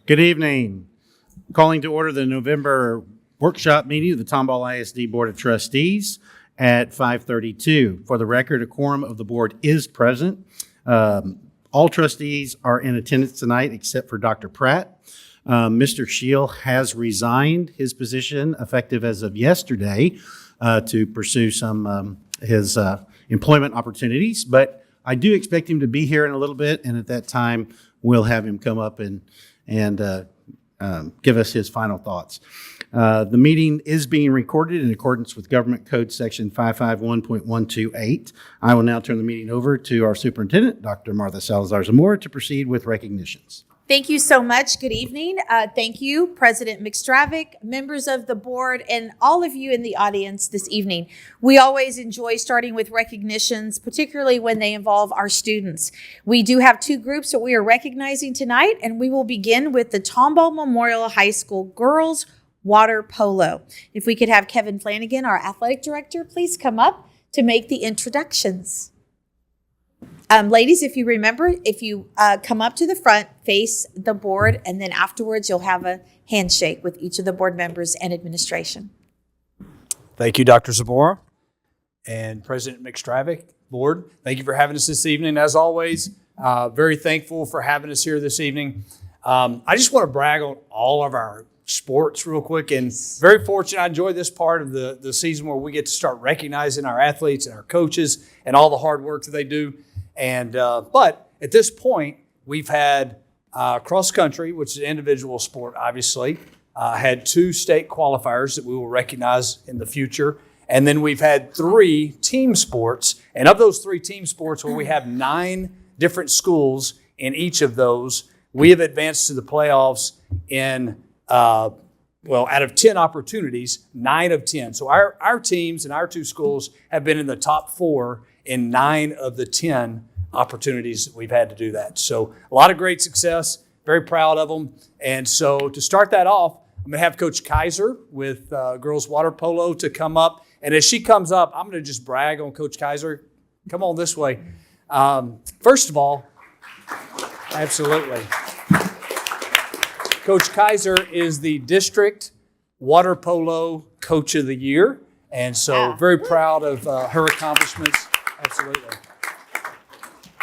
Good evening. Calling to order the November workshop meeting of the Tomball ISD Board of Trustees at 5:32. For the record, a quorum of the board is present. All trustees are in attendance tonight except for Dr. Pratt. Mr. Scheel has resigned his position effective as of yesterday to pursue some his employment opportunities, but I do expect him to be here in a little bit, and at that time we'll have him come up and give us his final thoughts. The meeting is being recorded in accordance with Government Code Section 551.128. I will now turn the meeting over to our superintendent, Dr. Martha Salazar-Zamora, to proceed with recognitions. Thank you so much. Good evening. Thank you, President McStravick, members of the board, and all of you in the audience this evening. We always enjoy starting with recognitions, particularly when they involve our students. We do have two groups that we are recognizing tonight, and we will begin with the Tomball Memorial High School Girls Water Polo. If we could have Kevin Flanagan, our athletic director, please come up to make the introductions. Ladies, if you remember, if you come up to the front, face the board, and then afterwards you'll have a handshake with each of the board members and administration. Thank you, Dr. Zamora and President McStravick, board. Thank you for having us this evening. As always, very thankful for having us here this evening. I just want to brag on all of our sports real quick, and very fortunate. I enjoy this part of the season where we get to start recognizing our athletes and our coaches and all the hard work that they do. And but at this point, we've had cross country, which is an individual sport, obviously, had 2 state qualifiers that we will recognize in the future. And then we've had 3 team sports. And of those 3 team sports, where we have 9 different schools in each of those, we have advanced to the playoffs in, out of 10 opportunities, 9 of 10. So our teams and our 2 schools have been in the top 4 in 9 of the 10 opportunities that we've had to do that. So a lot of great success, very proud of them. And so to start that off, I'm going to have Coach Kaiser with girls water polo to come up. And as she comes up, I'm going to just brag on Coach Kaiser. Come on this way. First of all, absolutely. Coach Kaiser is the District Water Polo Coach of the Year. And so very proud of her accomplishments. Absolutely.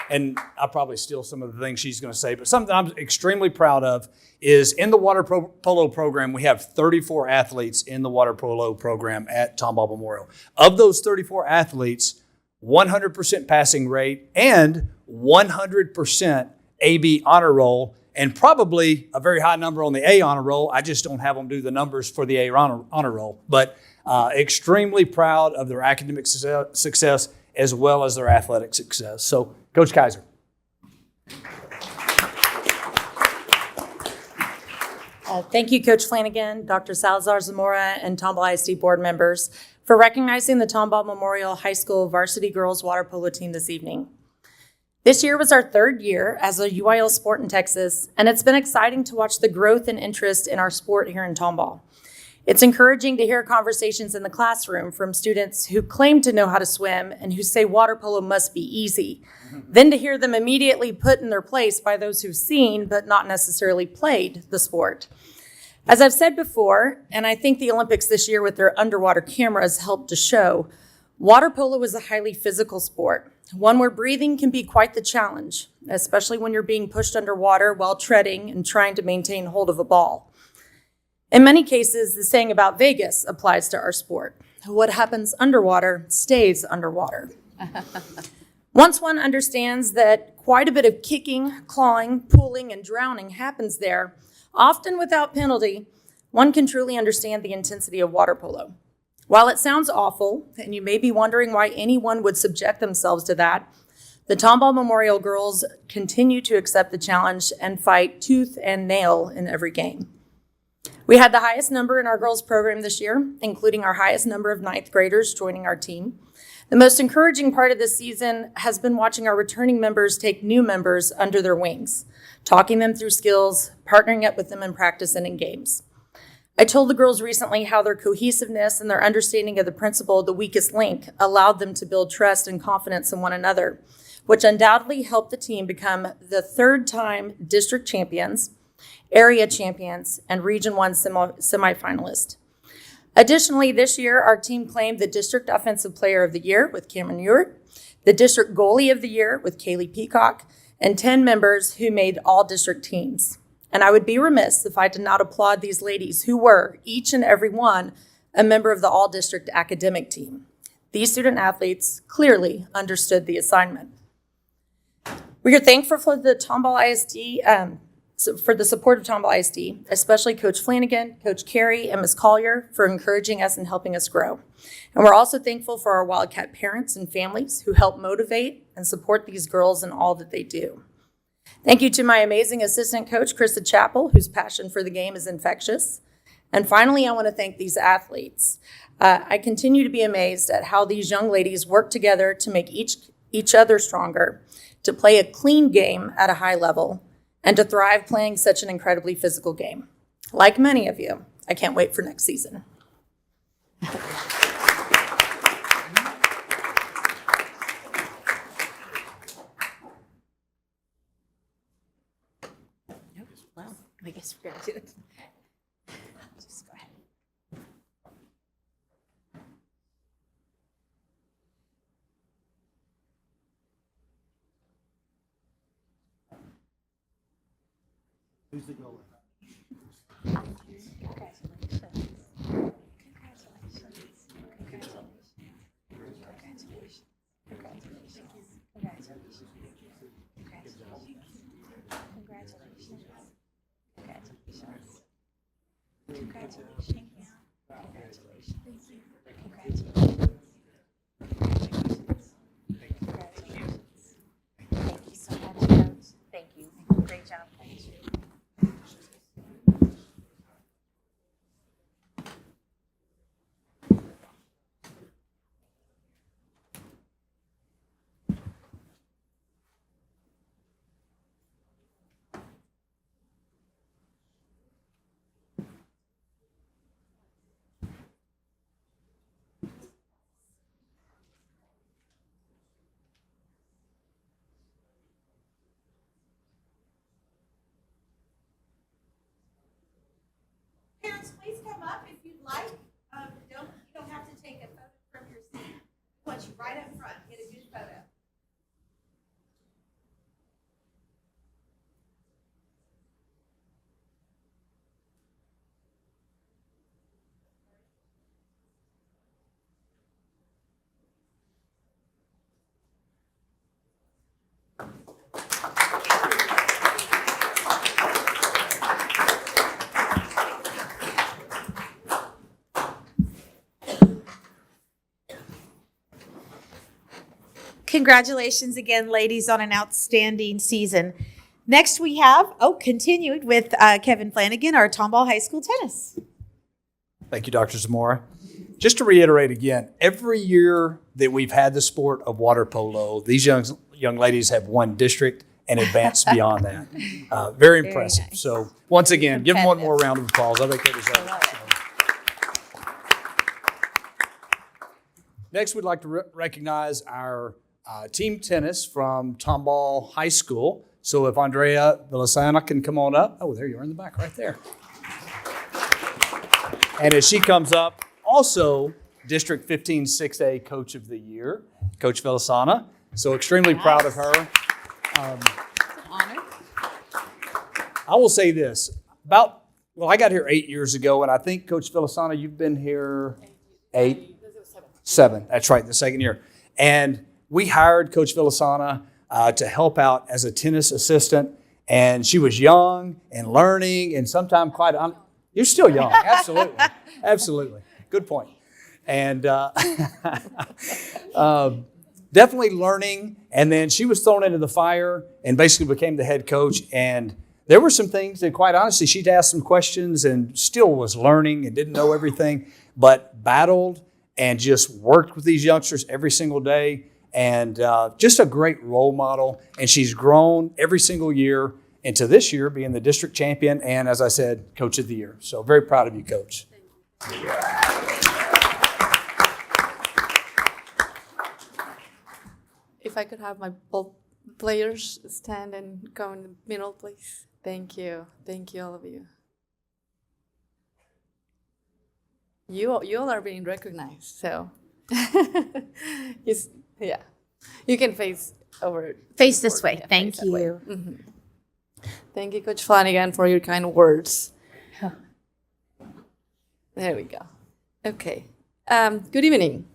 And I'll probably steal some of the things she's going to say, but something I'm extremely proud of is in the water polo program, we have 34 athletes in the water polo program at Tomball Memorial. Of those 34 athletes, 100% passing rate and 100% AB honor roll, and probably a very high number on the A honor roll. I just don't have them do the numbers for the A honor roll, but extremely proud of their academic success as well as their athletic success. So, Coach Kaiser. Thank you, Coach Flanagan, Dr. Salazar-Zamora, and Tomball ISD board members for recognizing the Tomball Memorial High School varsity girls water polo team this evening. This year was our 3rd year as a UIL sport in Texas, and it's been exciting to watch the growth and interest in our sport here in Tomball. It's encouraging to hear conversations in the classroom from students who claim to know how to swim and who say water polo must be easy, then to hear them immediately put in their place by those who've seen but not necessarily played the sport. As I've said before, and I think the Olympics this year with their underwater cameras helped to show, water polo is a highly physical sport, one where breathing can be quite the challenge, especially when you're being pushed underwater while treading and trying to maintain hold of a ball. In many cases, the saying about Vegas applies to our sport. What happens underwater stays underwater. Once one understands that quite a bit of kicking, clawing, pulling, and drowning happens there, often without penalty, one can truly understand the intensity of water polo. While it sounds awful, and you may be wondering why anyone would subject themselves to that, the Tomball Memorial girls continue to accept the challenge and fight tooth and nail in every game. We had the highest number in our girls program this year, including our highest number of 9th graders joining our team. The most encouraging part of this season has been watching our returning members take new members under their wings, talking them through skills, partnering up with them in practice and in games. I told the girls recently how their cohesiveness and their understanding of the principle, the weakest link, allowed them to build trust and confidence in one another, which undoubtedly helped the team become the 3rd-time district champions, area champions, and Region 1 semifinalist. Additionally, this year, our team claimed the District Offensive Player of the Year with Cameron Ewart, the District Goalie of the Year with Kaylee Peacock, and 10 members who made all district teams. And I would be remiss if I did not applaud these ladies who were, each and every one, a member of the all-district academic team. These student athletes clearly understood the assignment. We are thankful for the Tomball ISD, for the support of Tomball ISD, especially Coach Flanagan, Coach Carey, and Ms. Collier for encouraging us and helping us grow. And we're also thankful for our Wildcat parents and families who help motivate and support these girls in all that they do. Thank you to my amazing assistant coach, Krista Chappell, whose passion for the game is infectious. And finally, I want to thank these athletes. I continue to be amazed at how these young ladies work together to make each other stronger, to play a clean game at a high level, and to thrive playing such an incredibly physical game. Like many of you, I can't wait for next season. Well, I guess we're going to do it. Just go ahead. Who's the goalie? Thank you so much, Coach. Thank you. Great job. Thank you. Parents, please come up if you'd like. You don't have to take a photo from your seat. I want you right up front. Get a good photo. Congratulations again, ladies, on an outstanding season. Next, we have, continued with Kevin Flanagan, our Tomball High School tennis. Thank you, Dr. Zamora. Just to reiterate again, every year that we've had the sport of water polo, these young ladies have won district and advanced beyond that. Very impressive. nice. So once again, give them one more Competitive. round of applause. I think they deserve it. Next, we'd like to recognize our team tennis from Tomball High School. So if Andrea Villasana can come on up. Oh, there you are in the back right there. And as she comes up, also District 15 6A Coach of the Year, Coach Villasana. So extremely proud of her. Honor. I will say this. I got here 8 years ago, and I think, Coach Villasana, you've been here 8? 7. That's right, the second year. And we hired Coach Villasana to help out as a tennis assistant, and she was young and learning, and sometimes you're still young, absolutely, absolutely. Good point. And definitely learning, and then she was thrown into the fire and basically became the head coach. And there were some things that, quite honestly, she'd asked some questions and still was learning and didn't know everything, but battled and just worked with these youngsters every single day. And just a great role model. And she's grown every single year into this year being the district champion and, as I said, Coach of the Year. So very proud of you, Coach. If I could have my both players stand and go in the middle, please. Thank you. Thank you, all of you. You all are being recognized, so yeah, you can face over. Face this way. Yeah, Thank face that way. you. Thank you, Coach Flanagan, for your kind words. There we go. Okay. Good evening.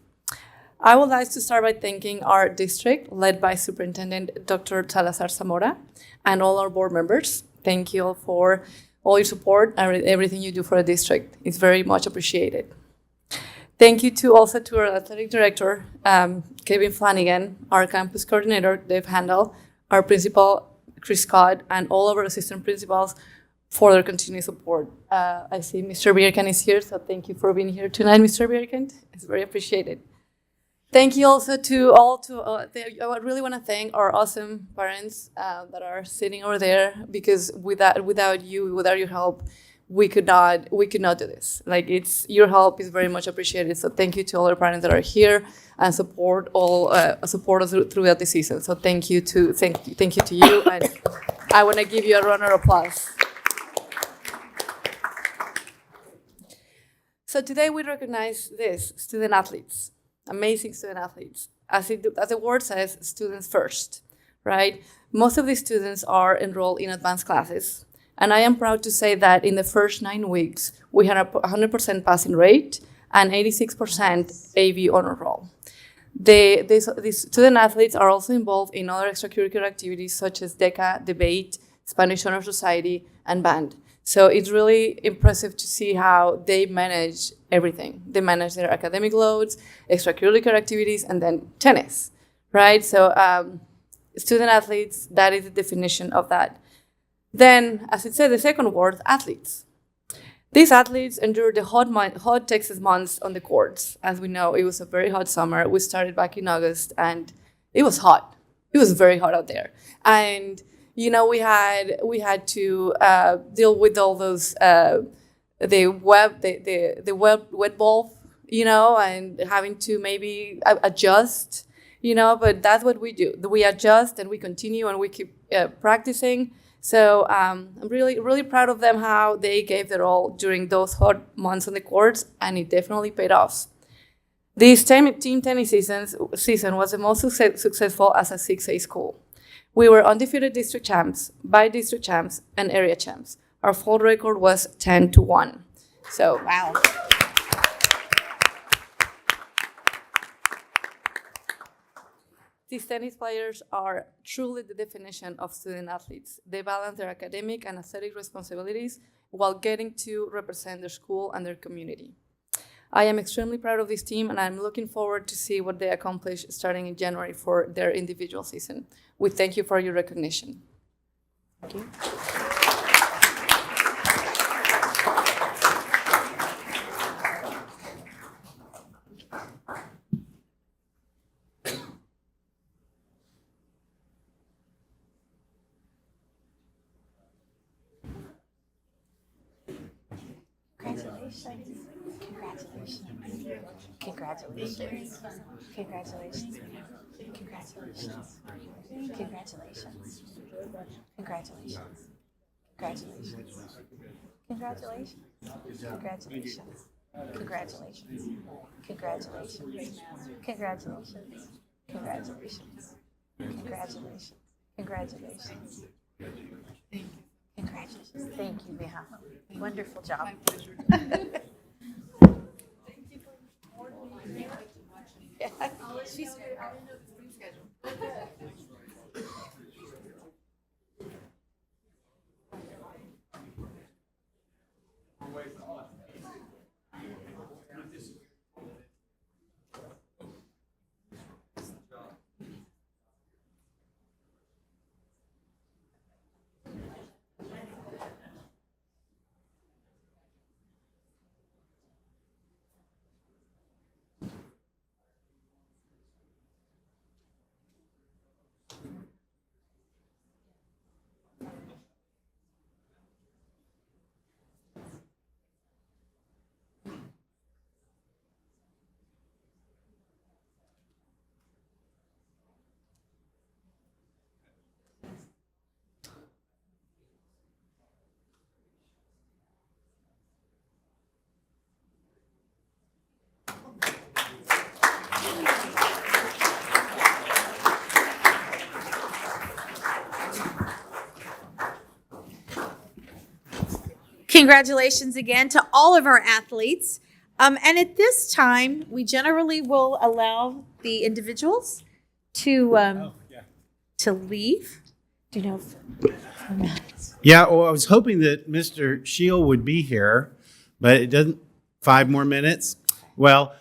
I would like to start by thanking our district, led by Superintendent Dr. Salazar Zamora, and all our board members. Thank you all for all your support and everything you do for the district. It's very much appreciated. Thank you also to our athletic director, Kevin Flanagan, our campus coordinator, Dave Handel, our principal, Chris Scott, and all of our assistant principals for their continued support. I see Mr. Bierkan is here, so thank you for being here tonight, Mr. Bierkan. It's very appreciated. Thank you also to all. I really want to thank our awesome parents that are sitting over there, because without your help, we could not do this. Like, your help is very much appreciated. So thank you to all our parents that are here and support us throughout the season. So thank you to you, and I want to give you a round of applause. So today we recognize student athletes. Amazing student athletes. As the word says, students first, right? Most of these students are enrolled in advanced classes. And I am proud to say that in the first 9 weeks, we had a 100% passing rate and 86% AV honor roll. These student athletes are also involved in other extracurricular activities such as DECA, debate, Spanish Honor Society, and band. So it's really impressive to see how they manage everything. They manage their academic loads, extracurricular activities, and then tennis, right? So student athletes, that is the definition of that. Then, as it said, the second word, athletes. These athletes endured the hot Texas months on the courts. As we know, it was a very hot summer. We started back in August, and it was hot. It was very hot out there. And we had to deal with all those the wet bulb, and having to maybe adjust, But that's what we do. We adjust and we continue and we keep practicing. So I'm really, really proud of them, how they gave their all during those hot months on the courts, and it definitely paid off. This team tennis season was the most successful as a 6A school. We were undefeated district champs, by-district champs, and area champs. Our full record was 10-1. So, Wow. These tennis players are truly the definition of student athletes. They balance their academic and athletic responsibilities while getting to represent their school and their community. I am extremely proud of this team, and I'm looking forward to see what they accomplish starting in January for their individual season. We thank you for your recognition. Thank you. Congratulations. Congratulations. Congratulations. Congratulations. Congratulations. Congratulations. Congratulations. Congratulations. Congratulations. Congratulations. Congratulations. Congratulations. Congratulations. Congratulations. Congratulations. Thank you, Neha. Wonderful job. Congratulations again to all of our athletes. And at this time, we generally will allow the individuals to leave. Do you know? Yeah, well, I was hoping that Mr. Shield would be here, but it doesn't. 5 more minutes. Well,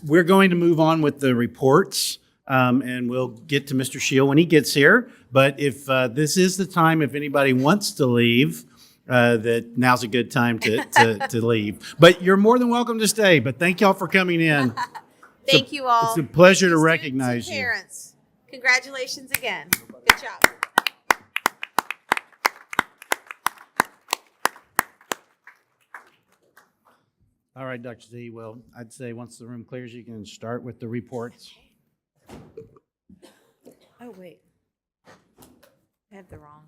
we're going to move on with the reports, and we'll get to Mr. Shield when he gets here. But if this is the time, if anybody wants to leave, that now's a good time to leave. But you're more than welcome to stay. But thank y'all for coming in. Thank you all. It's a pleasure to Students recognize and you. parents, congratulations again. Good job. All right, Dr. Z. Well, I'd say once the room clears, you can start with the reports. Oh, wait. I have the wrong.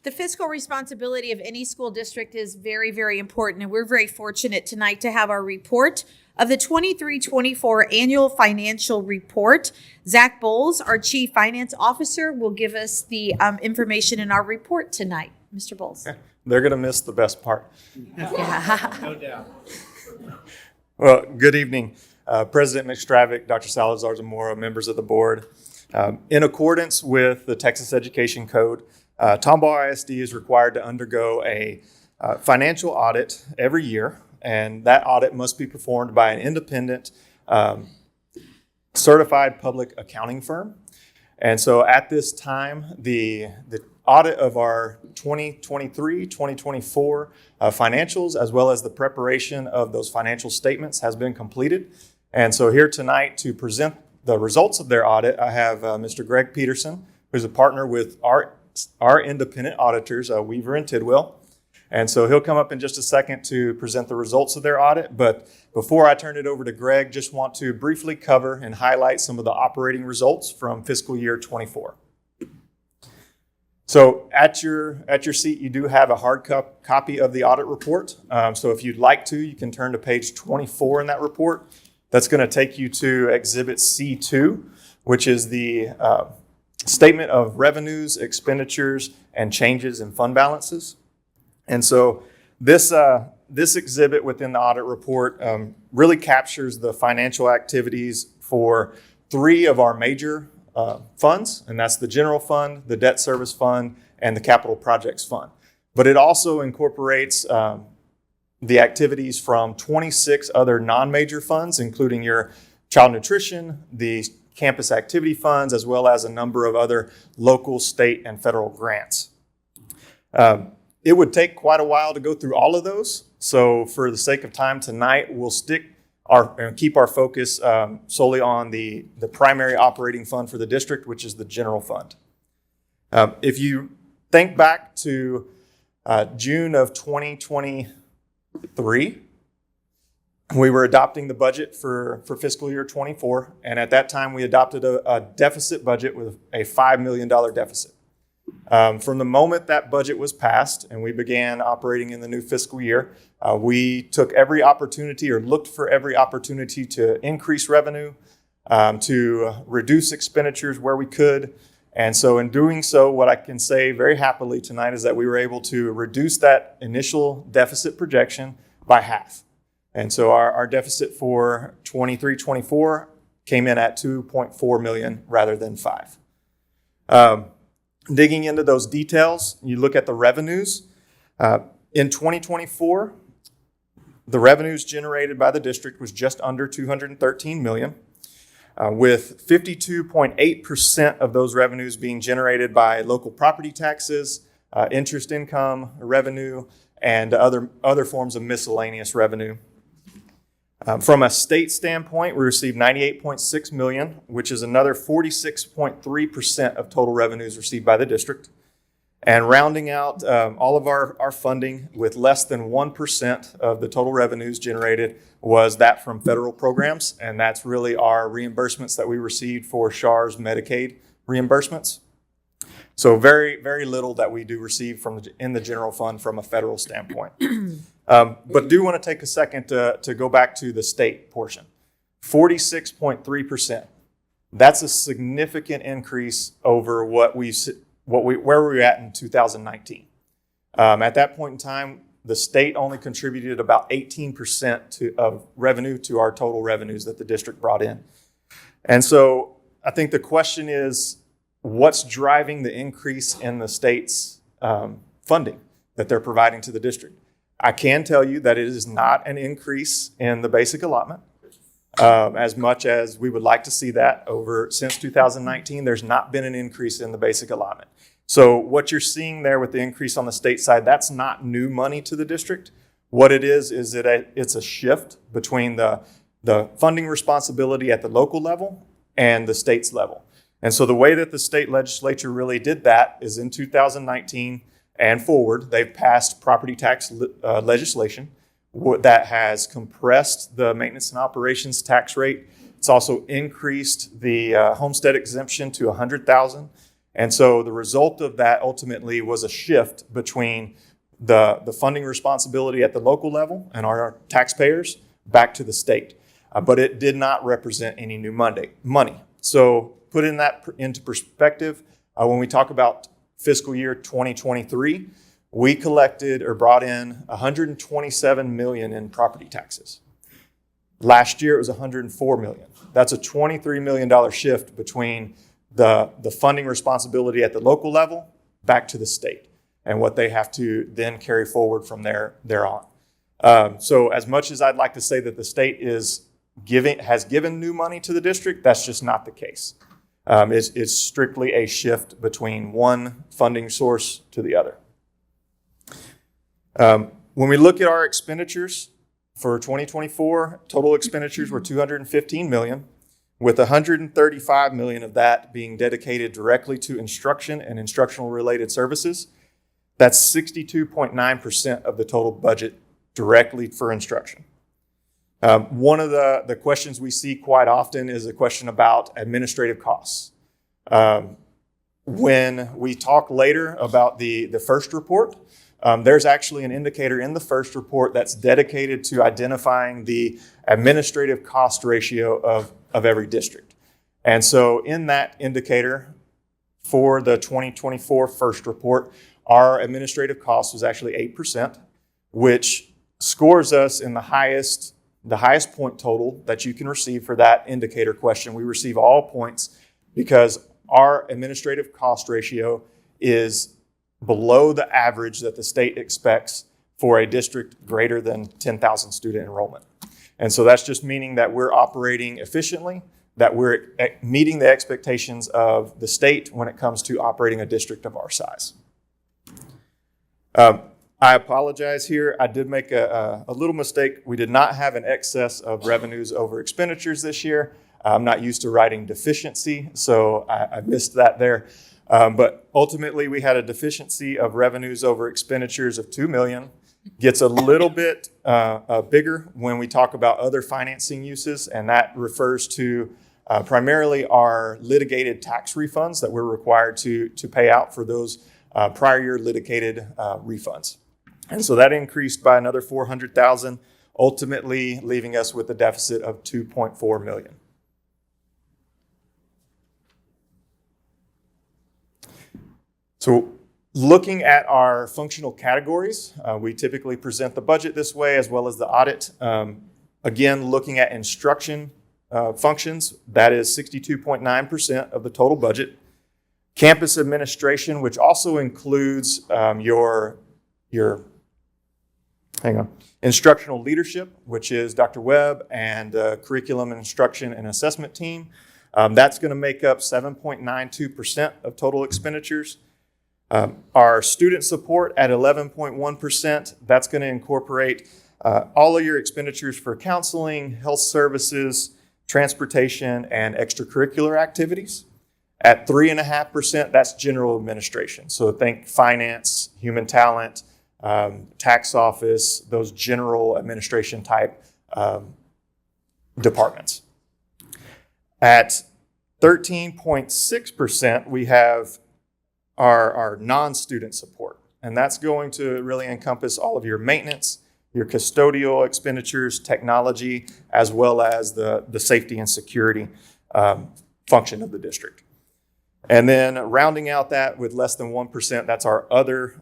The fiscal responsibility of any school district is very, very important, and we're very fortunate tonight to have our report of the 23-24 annual financial report. Zach Bowles, our Chief Finance Officer, will give us the information in our report tonight. Mr. Bowles. They're going to miss the best part. No doubt. Well, good evening, President McStravick, Dr. Salazar Zamora, members of the board. In accordance with the Texas Education Code, Tomball ISD is required to undergo a financial audit every year, and that audit must be performed by an independent certified public accounting firm. And so at this time, the audit of our 2023-2024 financials, as well as the preparation of those financial statements, has been completed. And so here tonight to present the results of their audit, I have Mr. Greg Peterson, who's a partner with our independent auditors, Weaver and Tidwell. And so he'll come up in just a second to present the results of their audit. But before I turn it over to Greg, just want to briefly cover and highlight some of the operating results from fiscal year 24. So at your seat, you do have a hard copy of the audit report. So if you'd like to, you can turn to page 24 in that report. That's going to take you to Exhibit C2, which is the statement of revenues, expenditures, and changes in fund balances. And so this exhibit within the audit report really captures the financial activities for 3 of our major funds, and that's the general fund, the debt service fund, and the capital projects fund. But it also incorporates the activities from 26 other non-major funds, including your child nutrition, the campus activity funds, as well as a number of other local, state, and federal grants. It would take quite a while to go through all of those. So for the sake of time tonight, we'll keep our focus solely on the primary operating fund for the district, which is the general fund. If you think back to June of 2023, we were adopting the budget for fiscal year 24, and at that time we adopted a deficit budget with a $5 million deficit. From the moment that budget was passed and we began operating in the new fiscal year, we took every opportunity or looked for every opportunity to increase revenue, to reduce expenditures where we could. And so in doing so, what I can say very happily tonight is that we were able to reduce that initial deficit projection by half. And so our deficit for 23-24 came in at 2.4 million rather than 5. Digging into those details, you look at the revenues. In 2024, the revenues generated by the district was just under 213 million, with 52.8% of those revenues being generated by local property taxes, interest income revenue, and other forms of miscellaneous revenue. From a state standpoint, we received 98.6 million, which is another 46.3% of total revenues received by the district. And rounding out all of our funding with less than 1% of the total revenues generated was that from federal programs, and that's really our reimbursements that we received for SHAR's Medicaid reimbursements. So very, very little that we do receive in the general fund from a federal standpoint. But do want to take a second to go back to the state portion. 46.3%. That's a significant increase over where we were at in 2019. At that point in time, the state only contributed about 18% of revenue to our total revenues that the district brought in. And so I think the question is, what's driving the increase in the state's funding that they're providing to the district? I can tell you that it is not an increase in the basic allotment. As much as we would like to see that since 2019, there's not been an increase in the basic allotment. So what you're seeing there with the increase on the state side, that's not new money to the district. What it is that it's a shift between the funding responsibility at the local level and the state's level. And so the way that the state legislature really did that is in 2019 and forward, they've passed property tax legislation that has compressed the maintenance and operations tax rate. It's also increased the homestead exemption to $100,000. And so the result of that ultimately was a shift between the funding responsibility at the local level and our taxpayers back to the state. But it did not represent any new money. So putting that into perspective, when we talk about fiscal year 2023, we collected or brought in $127 million in property taxes. Last year, it was $104 million. That's a $23 million shift between the funding responsibility at the local level back to the state and what they have to then carry forward from there on. So as much as I'd like to say that the state has given new money to the district, that's just not the case. It's strictly a shift between one funding source to the other. When we look at our expenditures for 2024, total expenditures were $215 million, with $135 million of that being dedicated directly to instruction and instructional related services. That's 62.9% of the total budget directly for instruction. One of the questions we see quite often is a question about administrative costs. When we talk later about the first report, there's actually an indicator in the first report that's dedicated to identifying the administrative cost ratio of every district. And so in that indicator for the 2024 first report, our administrative cost was actually 8%, which scores us in the highest point total that you can receive for that indicator question. We receive all points because our administrative cost ratio is below the average that the state expects for a district greater than 10,000 student enrollment. And so that's just meaning that we're operating efficiently, that we're meeting the expectations of the state when it comes to operating a district of our size. I apologize here. I did make a little mistake. We did not have an excess of revenues over expenditures this year. I'm not used to writing deficiency, so I missed that there. But ultimately, we had a deficiency of revenues over expenditures of $2 million. Gets a little bit bigger when we talk about other financing uses, and that refers to primarily our litigated tax refunds that we're required to pay out for those prior year litigated refunds. And so that increased by another $400,000, ultimately leaving us with a deficit of $2.4 million. So looking at our functional categories, we typically present the budget this way as well as the audit. Again, looking at instruction functions, that is 62.9% of the total budget. Campus administration, which also includes your instructional leadership, which is Dr. Webb and the curriculum and instruction and assessment team. That's going to make up 7.92% of total expenditures. Our student support at 11.1%, that's going to incorporate all of your expenditures for counseling, health services, transportation, and extracurricular activities. At 3.5%, that's general administration. So think finance, human talent, tax office, those general administration type departments. At 13.6%, we have our non-student support. And that's going to really encompass all of your maintenance, your custodial expenditures, technology, as well as the safety and security function of the district. And then rounding out that with less than 1%, that's our other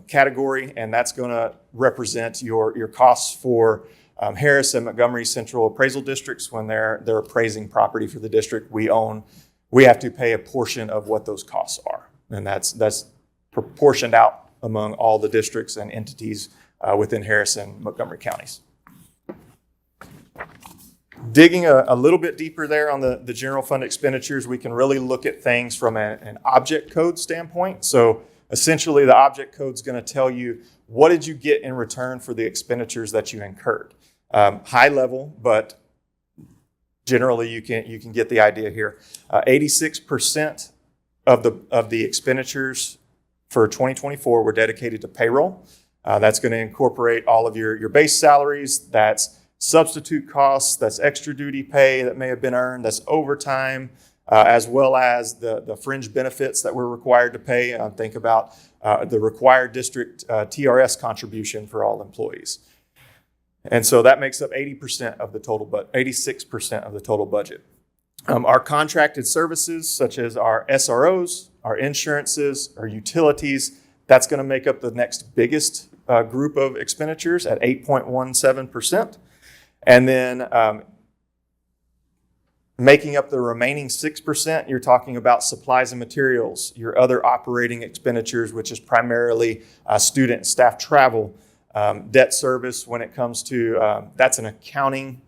category, and that's going to represent your costs for Harris and Montgomery Central Appraisal Districts. When they're appraising property for the district we own, we have to pay a portion of what those costs are. And that's proportioned out among all the districts and entities within Harris and Montgomery counties. Digging a little bit deeper there on the general fund expenditures, we can really look at things from an object code standpoint. So essentially, the object code is going to tell you, what did you get in return for the expenditures that you incurred? High level, but generally you can get the idea here. 86% of the expenditures for 2024 were dedicated to payroll. That's going to incorporate all of your base salaries. That's substitute costs, that's extra duty pay that may have been earned, that's overtime, as well as the fringe benefits that we're required to pay. Think about the required district TRS contribution for all employees. And so that makes up 80% of the total, but 86% of the total budget. Our contracted services, such as our SROs, our insurances, our utilities, that's going to make up the next biggest group of expenditures at 8.17%. And then making up the remaining 6%, you're talking about supplies and materials, your other operating expenditures, which is primarily student and staff travel, debt service when it comes to, that's an accounting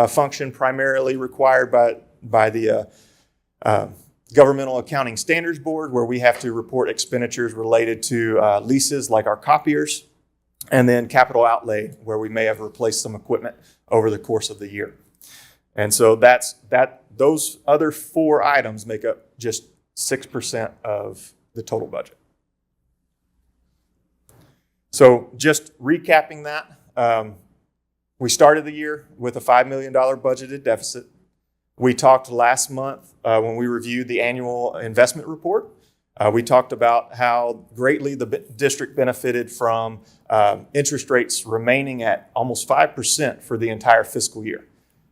function primarily required by the Governmental Accounting Standards Board, where we have to report expenditures related to leases like our copiers, and then capital outlay, where we may have replaced some equipment over the course of the year. And so those other four items make up just 6% of the total budget. So just recapping that, we started the year with a $5 million budgeted deficit. We talked last month when we reviewed the annual investment report. We talked about how greatly the district benefited from interest rates remaining at almost 5% for the entire fiscal year.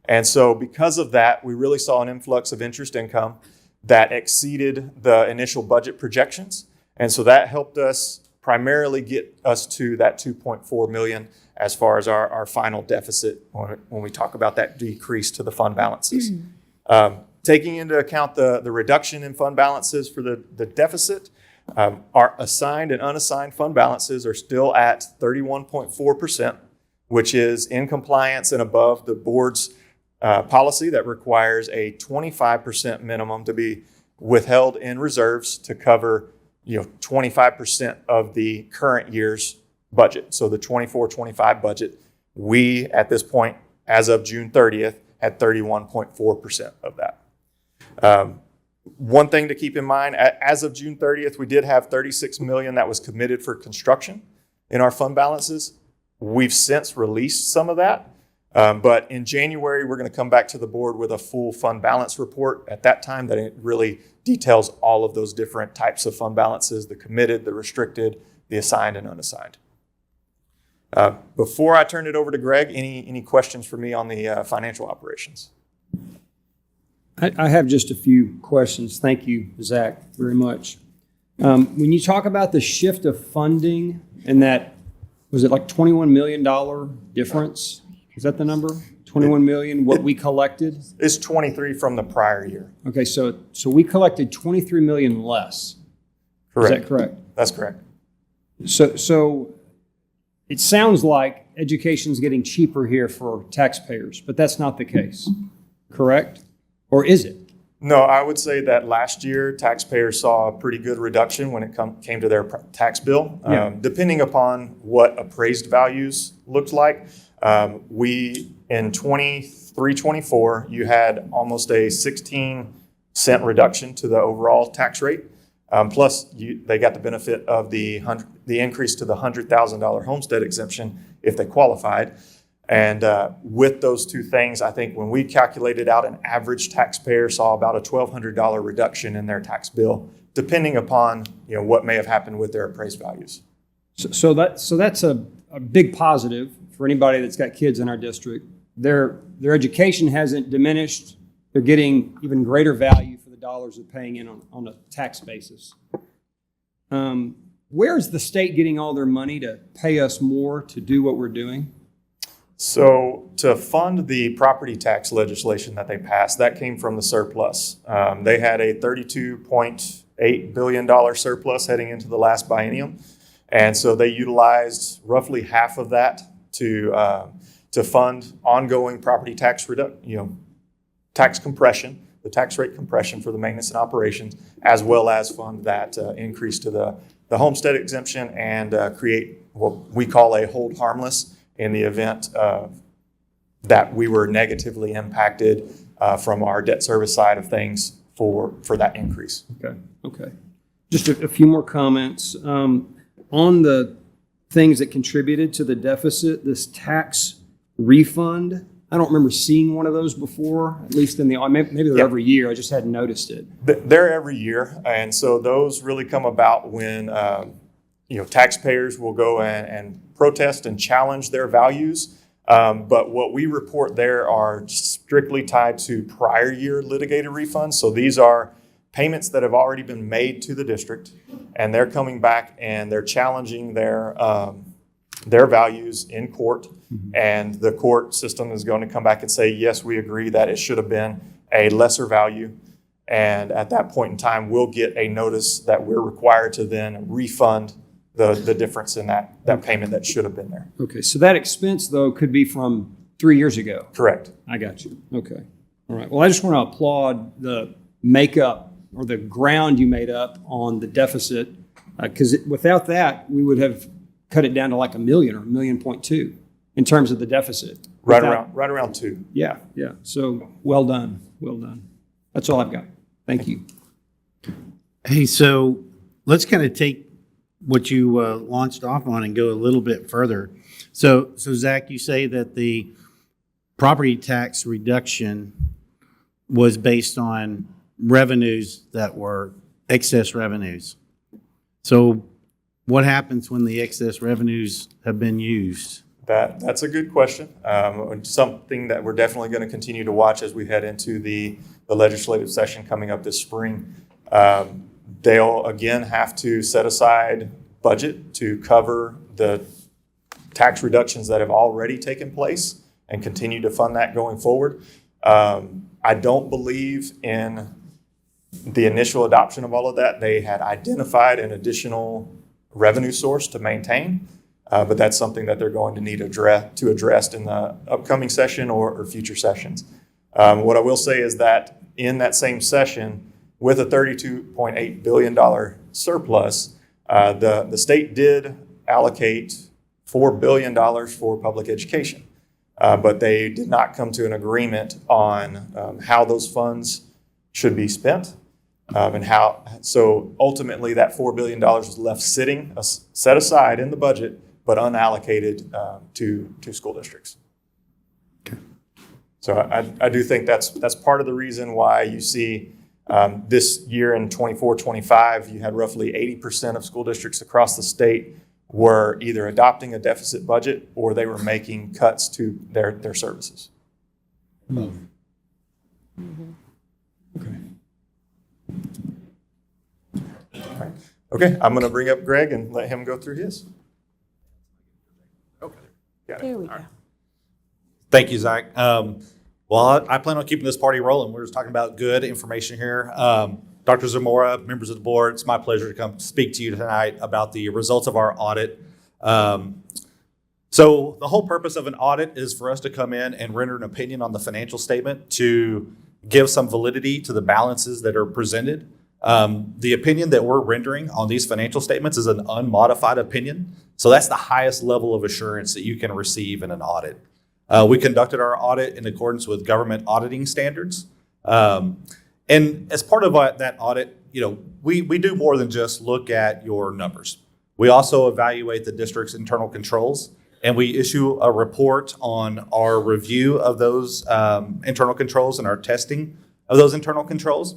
And so because of that, we really saw an influx of interest income that exceeded the initial budget projections. And so that helped us primarily get us to that $2.4 million as far as our final deficit when we talk about that decrease to the fund balances. Taking into account the reduction in fund balances for the deficit, our assigned and unassigned fund balances are still at 31.4%, which is in compliance and above the board's policy that requires a 25% minimum to be withheld in reserves to cover 25% of the current year's budget. So the 24-25 budget, we at this point, as of June 30th, had 31.4% of that. One thing to keep in mind, as of June 30th, we did have $36 million that was committed for construction in our fund balances. We've since released some of that, but in January, we're going to come back to the board with a full fund balance report at that time that it really details all of those different types of fund balances, the committed, the restricted, the assigned and unassigned. Before I turn it over to Greg, any questions for me on the financial operations? I have just a few questions. Thank you, Zach, very much. When you talk about the shift of funding and that, was it like $21 million difference? Is that the number? 21 million, what we collected? It's 23 from the prior year. Okay, so we collected 23 million less. Correct. Is that correct? That's correct. So it sounds like education's getting cheaper here for taxpayers, but that's not the case, correct? Or is it? No, I would say that last year taxpayers saw a pretty good reduction when it came to their tax bill. Yeah. Depending upon what appraised values looked like, we in 23-24, you had almost a 16-cent reduction to the overall tax rate. Plus, they got the benefit of the increase to the $100,000 homestead exemption if they qualified. And with those two things, I think when we calculated out, an average taxpayer saw about a $1,200 reduction in their tax bill depending upon what may have happened with their appraised values. So that's a big positive for anybody that's got kids in our district. Their education hasn't diminished. They're getting even greater value for the dollars they're paying in on a tax basis. Where is the state getting all their money to pay us more to do what we're doing? So to fund the property tax legislation that they passed, that came from the surplus. They had a $32.8 billion surplus heading into the last biennium. And so they utilized roughly half of that to fund ongoing property tax tax compression, the tax rate compression for the maintenance and operations, as well as fund that increase to the homestead exemption and create what we call a hold harmless in the event that we were negatively impacted from our debt service side of things for that increase. Okay. Just a few more comments. On the things that contributed to the deficit, this tax refund, I don't remember seeing one of those before, at least in the, maybe they're every year, I just hadn't noticed it. They're every year, and so those really come about when taxpayers will go and protest and challenge their values. But what we report there are strictly tied to prior year litigated refunds. So these are payments that have already been made to the district, and they're coming back and they're challenging their values in court. And the court system is going to come back and say, yes, we agree that it should have been a lesser value. And at that point in time, we'll get a notice that we're required to then refund the difference in that payment that should have been there. Okay, so that expense, though, could be from 3 years ago. Correct. I got you. Okay. All right. Well, I just want to applaud the makeup or the ground you made up on the deficit, because without that, we would have cut it down to like $1 million or $1.2 million in terms of the deficit. Right around 2. Yeah. So well done. Well done. That's all I've got. Thank you. Hey, so let's kind of take what you launched off on and go a little bit further. So Zach, you say that the property tax reduction was based on revenues that were excess revenues. So what happens when the excess revenues have been used? That's a good question. Something that we're definitely going to continue to watch as we head into the legislative session coming up this spring. They'll again have to set aside budget to cover the tax reductions that have already taken place and continue to fund that going forward. I don't believe in the initial adoption of all of that. They had identified an additional revenue source to maintain, but that's something that they're going to need to address in the upcoming session or future sessions. What I will say is that in that same session, with a $32.8 billion surplus, the state did allocate $4 billion for public education, but they did not come to an agreement on how those funds should be spent. So ultimately that $4 billion was left set aside in the budget, but unallocated to school districts. Okay. So I do think that's part of the reason why you see this year in 24-25, you had roughly 80% of school districts across the state were either adopting a deficit budget or they were making cuts to their services. Okay, I'm going to bring up Greg and let him go through his. There we go. Thank you, Zach. Well, I plan on keeping this party rolling. We're just talking about good information here. Dr. Zamora, members of the board, it's my pleasure to come speak to you tonight about the results of our audit. So the whole purpose of an audit is for us to come in and render an opinion on the financial statement to give some validity to the balances that are presented. The opinion that we're rendering on these financial statements is an unmodified opinion. So that's the highest level of assurance that you can receive in an audit. We conducted our audit in accordance with government auditing standards. And as part of that audit, we do more than just look at your numbers. We also evaluate the district's internal controls, and we issue a report on our review of those internal controls and our testing of those internal controls.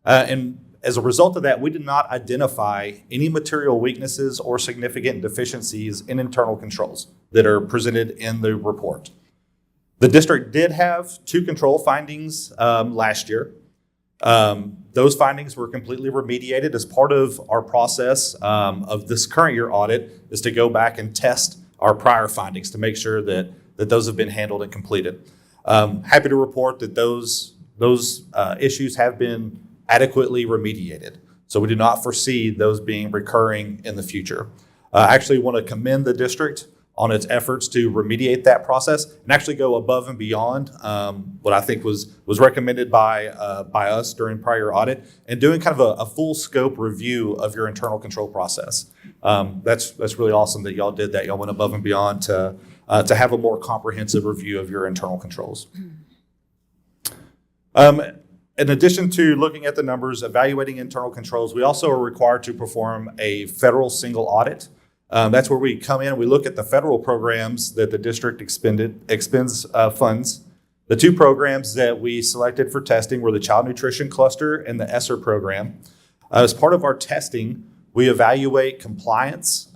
And as a result of that, we did not identify any material weaknesses or significant deficiencies in internal controls that are presented in the report. The district did have 2 control findings last year. Those findings were completely remediated. As part of our process of this current year audit is to go back and test our prior findings to make sure that those have been handled and completed. Happy to report that those issues have been adequately remediated. So we do not foresee those being recurring in the future. I actually want to commend the district on its efforts to remediate that process and actually go above and beyond what I think was recommended by us during prior audit, and doing kind of a full scope review of your internal control process. That's really awesome that y'all did that. Y'all went above and beyond to have a more comprehensive review of your internal controls. In addition to looking at the numbers, evaluating internal controls, we also are required to perform a federal single audit. That's where we come in and we look at the federal programs that the district expends funds. The 2 programs that we selected for testing were the Child Nutrition Cluster and the ESSER program. As part of our testing, we evaluate compliance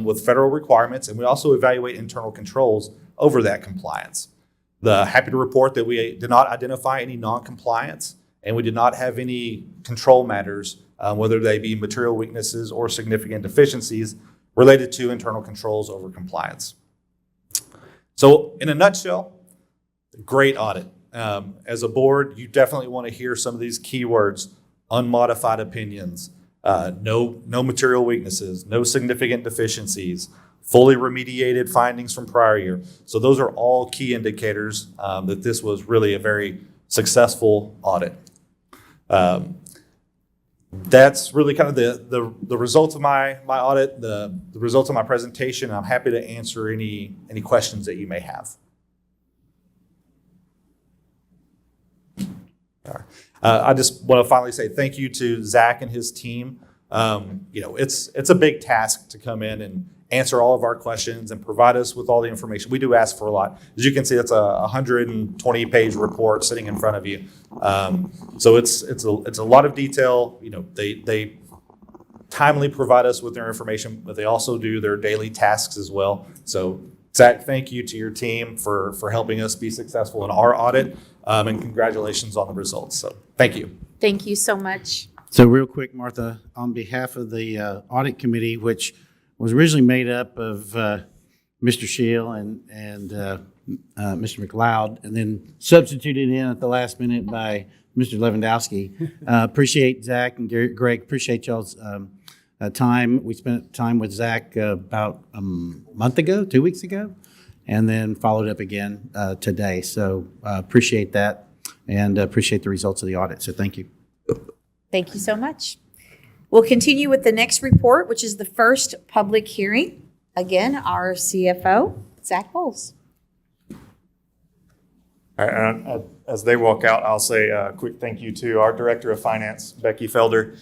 with federal requirements, and we also evaluate internal controls over that compliance. Happy to report that we did not identify any non-compliance, and we did not have any control matters, whether they be material weaknesses or significant deficiencies related to internal controls over compliance. So in a nutshell, great audit. As a board, you definitely want to hear some of these keywords: unmodified opinions, no material weaknesses, no significant deficiencies, fully remediated findings from prior year. So those are all key indicators that this was really a very successful audit. That's really kind of the results of my audit, the results of my presentation. I'm happy to answer any questions that you may have. All right. I just want to finally say thank you to Zach and his team. It's a big task to come in and answer all of our questions and provide us with all the information. We do ask for a lot. As you can see, that's a 120-page report sitting in front of you. So it's a lot of detail. They timely provide us with their information, but they also do their daily tasks as well. So Zach, thank you to your team for helping us be successful in our audit, and congratulations on the results. So thank you. Thank you so much. So real quick, Martha, on behalf of the audit committee, which was originally made up of Mr. Scheel and Mr. McLeod, and then substituted in at the last minute by Mr. Lewandowski. Appreciate Zach and Greg. Appreciate y'all's time. We spent time with Zach about a month ago, 2 weeks ago, and then followed up again today. So appreciate that, and appreciate the results of the audit. So thank you. Thank you so much. We'll continue with the next report, which is the first public hearing. Again, our CFO, Zach Bowles. All right, as they walk out, I'll say a quick thank you to our Director of Finance, Becky Felder.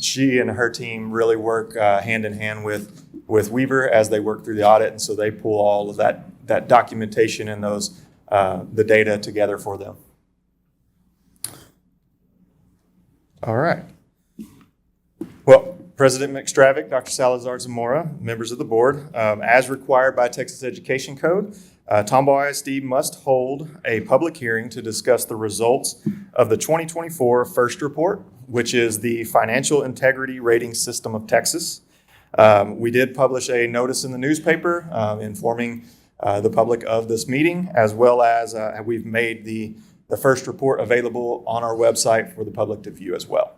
She and her team really work hand in hand with Weaver as they work through the audit, and so they pull all of that documentation and the data together for them. All right. Well, President McStravick, Dr. Salazar Zamora, members of the board, as required by Texas Education Code, Tomball ISD must hold a public hearing to discuss the results of the 2024 first report, which is the Financial Integrity Rating System of Texas. We did publish a notice in the newspaper informing the public of this meeting, as well as we've made the first report available on our website for the public to view as well.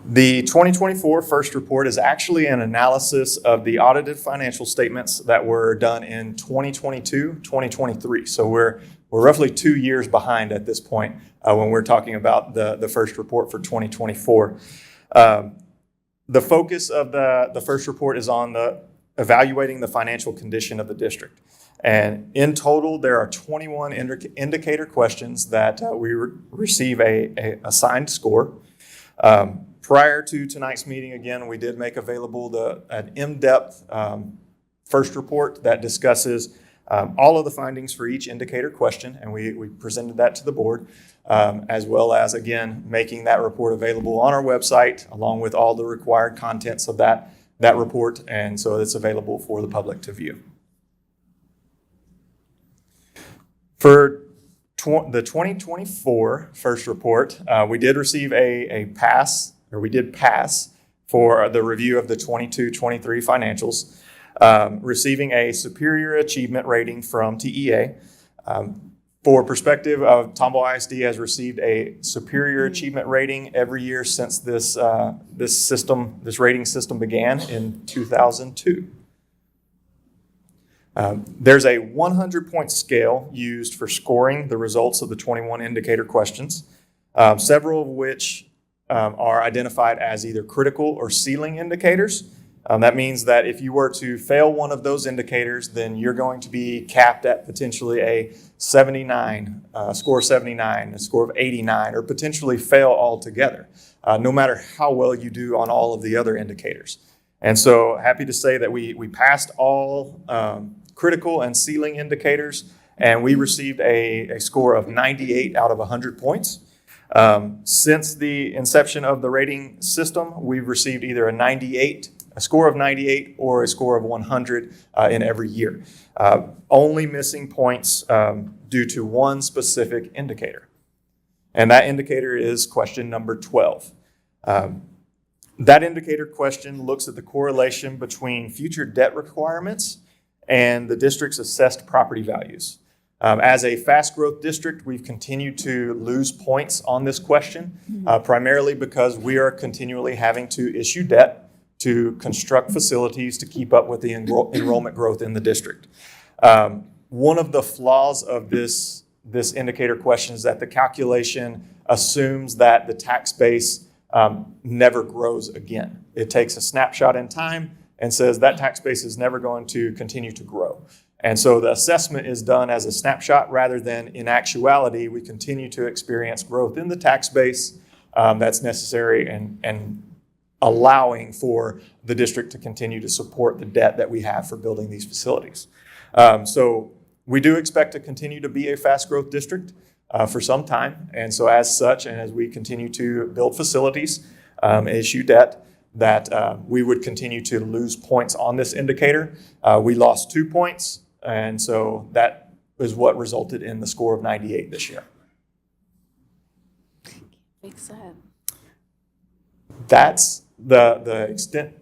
The 2024 first report is actually an analysis of the audited financial statements that were done in 2022, 2023. So we're roughly 2 years behind at this point when we're talking about the first report for 2024. The focus of the first report is on evaluating the financial condition of the district. And in total, there are 21 indicator questions that we receive a assigned score. Prior to tonight's meeting, again, we did make available an in-depth first report that discusses all of the findings for each indicator question, and we presented that to the board, as well as, again, making that report available on our website, along with all the required contents of that report, and so it's available for the public to view. For the 2024 first report, we did receive we did pass for the review of the 22-23 financials, receiving a superior achievement rating from TEA. For perspective, Tomball ISD has received a superior achievement rating every year since this rating system began in 2002. There's a 100-point scale used for scoring the results of the 21 indicator questions, several of which are identified as either critical or ceiling indicators. That means that if you were to fail one of those indicators, then you're going to be capped at potentially a 79, score of 79, a score of 89, or potentially fail altogether, no matter how well you do on all of the other indicators. And so happy to say that we passed all critical and ceiling indicators, and we received a score of 98 out of 100 points. Since the inception of the rating system, we've received either a score of 98 or a score of 100 in every year, only missing points due to one specific indicator. And that indicator is question number 12. That indicator question looks at the correlation between future debt requirements and the district's assessed property values. As a fast growth district, we've continued to lose points on this question, primarily because we are continually having to issue debt to construct facilities to keep up with the enrollment growth in the district. One of the flaws of this indicator question is that the calculation assumes that the tax base never grows again. It takes a snapshot in time and says that tax base is never going to continue to grow. And so the assessment is done as a snapshot rather than in actuality, we continue to experience growth in the tax base that's necessary and allowing for the district to continue to support the debt that we have for building these facilities. So we do expect to continue to be a fast growth district for some time. And so as such, and as we continue to build facilities, issue debt, that we would continue to lose points on this indicator. We lost 2 points, and so that is what resulted in the score of 98 this year. Makes sense. That's the extent.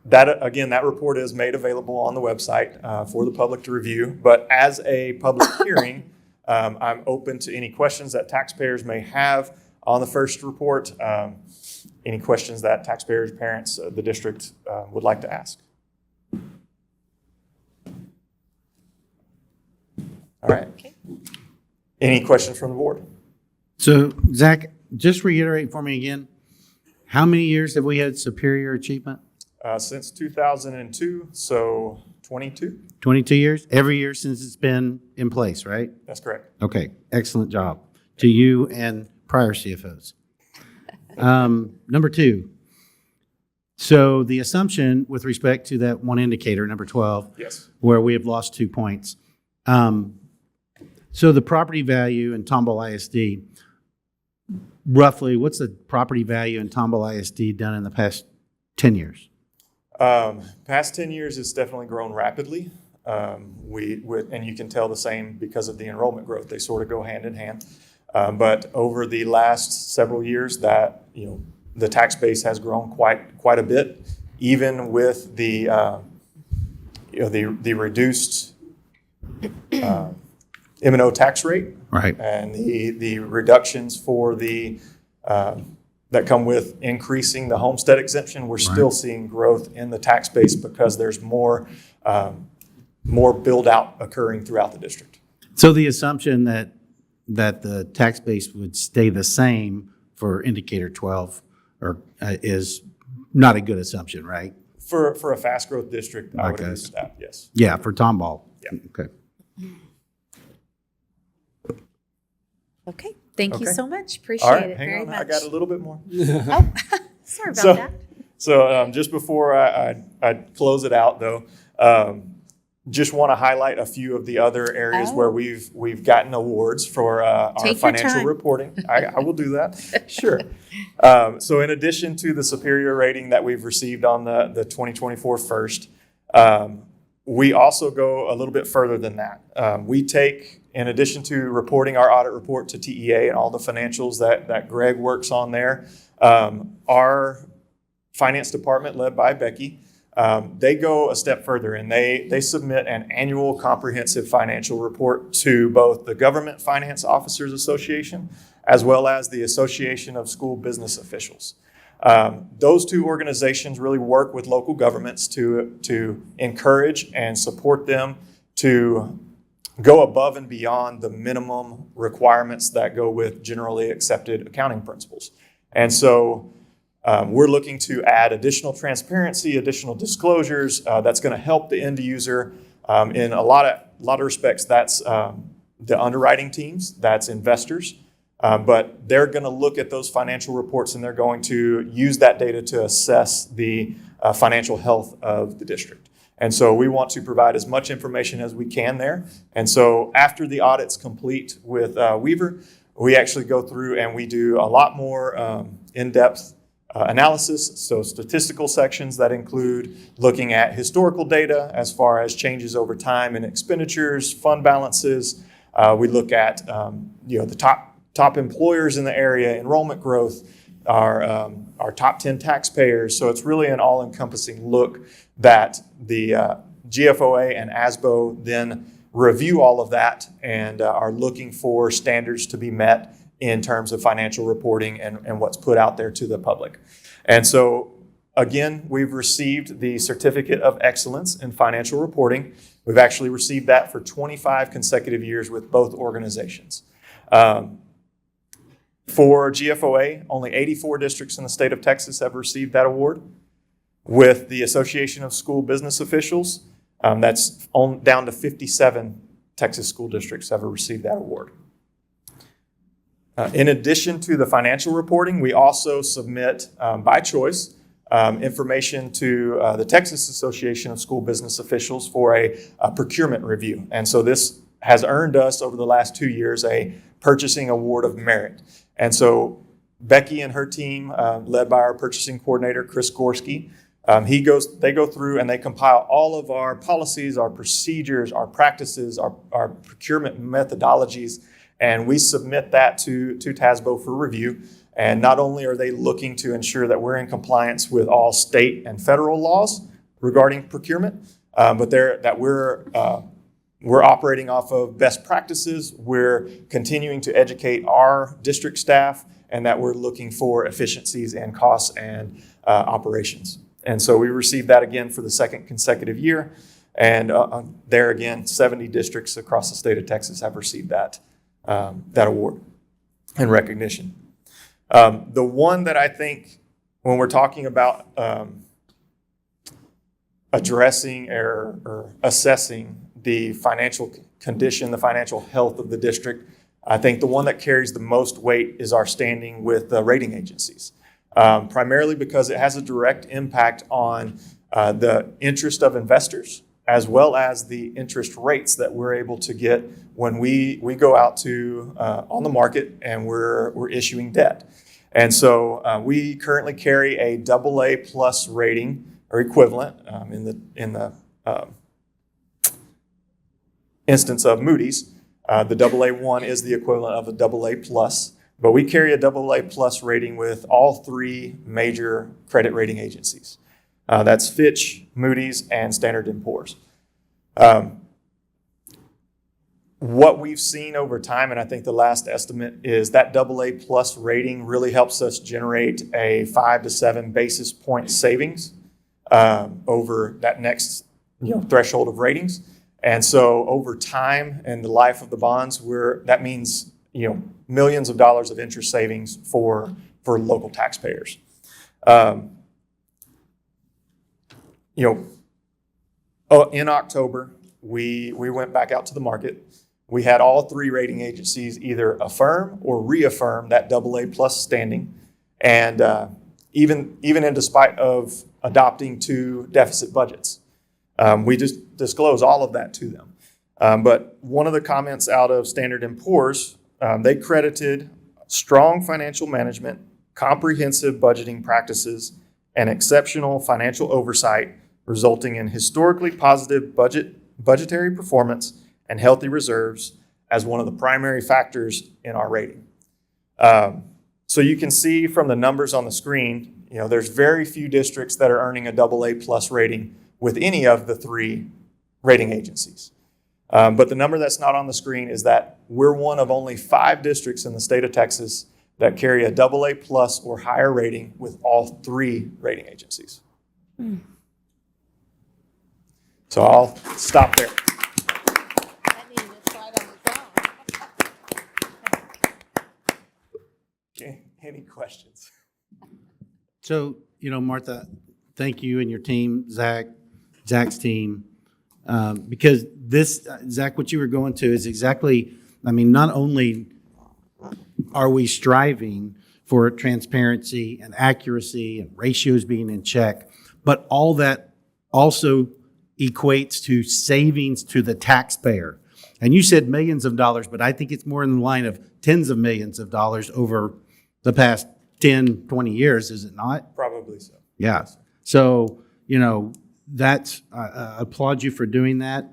That, again, that report is made available on the website for the public to review. But as a public hearing, I'm open to any questions that taxpayers may have on the first report, any questions that taxpayers, parents, the district would like to ask. All right. Okay. Any questions from the board? So, Zach, just reiterate for me again, how many years have we had superior achievement? Since 2002, so 22. 22 years? Every year since it's been in place, right? That's correct. Okay, excellent job to you and prior CFOs. Number two, so the assumption with respect to that one indicator, number 12, Yes. where we have lost 2 points. So the property value in Tomball ISD, roughly, what's the property value in Tomball ISD done in the past 10 years? Past 10 years, it's definitely grown rapidly. And you can tell the same because of the enrollment growth. They sort of go hand in hand. But over the last several years, that the tax base has grown quite a bit, even with the reduced M&O tax rate, Right. and the reductions for that come with increasing the homestead exemption. We're still seeing growth in the tax base because there's more build out occurring throughout the district. So the assumption that the tax base would stay the same for indicator 12 is not a good assumption, right? For a fast growth district, I would agree Okay. with that, yes. Yeah, for Tomball. Yeah. Okay. Okay. Thank you Okay. so much. All Appreciate right, it hang very on, much. I got a little bit more. Oh, sorry about that. So just before I close it out, though, just want to highlight a few of the other areas where we've gotten awards for our Take your financial time. reporting. I will do that. Sure. So in addition to the superior rating that we've received on the 2024 first, we also go a little bit further than that. We take, in addition to reporting our audit report to TEA and all the financials that Greg works on there, our finance department led by Becky, they go a step further and they submit an annual comprehensive financial report to both the Government Finance Officers Association as well as the Association of School Business Officials. Those two organizations really work with local governments to encourage and support them to go above and beyond the minimum requirements that go with generally accepted accounting principles. And so we're looking to add additional transparency, additional disclosures that's going to help the end user in a lot of respects. That's the underwriting teams, that's investors, but they're going to look at those financial reports and they're going to use that data to assess the financial health of the district. And so we want to provide as much information as we can there. And so after the audit's complete with Weaver, we actually go through and we do a lot more in-depth analysis, so statistical sections that include looking at historical data as far as changes over time in expenditures, fund balances. We look at the top employers in the area, enrollment growth, our top 10 taxpayers. So it's really an all-encompassing look that the GFOA and ASBO then review all of that and are looking for standards to be met in terms of financial reporting and what's put out there to the public. And so, again, we've received the Certificate of Excellence in Financial Reporting. We've actually received that for 25 consecutive years with both organizations. For GFOA, only 84 districts in the state of Texas have received that award. With the Association of School Business Officials, that's down to 57 Texas school districts have received that award. In addition to the financial reporting, we also submit, by choice, information to the Texas Association of School Business Officials for a procurement review. And so this has earned us, over the last 2 years, a purchasing award of merit. And so Becky and her team, led by our purchasing coordinator, Chris Gorski, they go through and they compile all of our policies, our procedures, our practices, our procurement methodologies, and we submit that to TASBO for review. And not only are they looking to ensure that we're in compliance with all state and federal laws regarding procurement, but we're operating off of best practices. We're continuing to educate our district staff, and that we're looking for efficiencies and costs and operations. And so we received that again for the second consecutive year. And there again, 70 districts across the state of Texas have received that award and recognition. The one that I think, when we're talking about addressing or assessing the financial condition, the financial health of the district, I think the one that carries the most weight is our standing with the rating agencies, primarily because it has a direct impact on the interest of investors, as well as the interest rates that we're able to get when we go out to on the market and we're issuing debt. And so we currently carry a AA plus rating or equivalent in the instance of Moody's. The AA1 is the equivalent of a AA plus, but we carry a AA plus rating with all three major credit rating agencies. That's Fitch, Moody's, and Standard & Poor's. What we've seen over time, and I think the last estimate is that AA plus rating really helps us generate a 5 to 7 basis point savings over that next threshold of ratings. And so over time and the life of the bonds, that means millions of dollars of interest savings for local taxpayers. In October, we went back out to the market. We had all three rating agencies either affirm or reaffirm that AA plus standing. And even in despite of adopting 2 deficit budgets. We just disclose all of that to them. But one of the comments out of Standard & Poor's, they credited strong financial management, comprehensive budgeting practices, and exceptional financial oversight, resulting in historically positive budgetary performance and healthy reserves as one of the primary factors in our rating. So you can see from the numbers on the screen, there's very few districts that are earning a AA+ rating with any of the 3 rating agencies. But the number that's not on the screen is that we're one of only 5 districts in the state of Texas that carry a AA+ or higher rating with all 3 rating agencies. So I'll stop there. Okay, any questions? So, Martha, thank you and your team, Zach's team, because this, Zach, what you were going to is exactly, not only are we striving for transparency and accuracy and ratios being in check, but all that also equates to savings to the taxpayer. And you said millions of dollars, but I think it's more in the line of tens of millions of dollars over the past 10, 20 years, is it not? Probably so. Yeah. So, that's, I applaud you for doing that.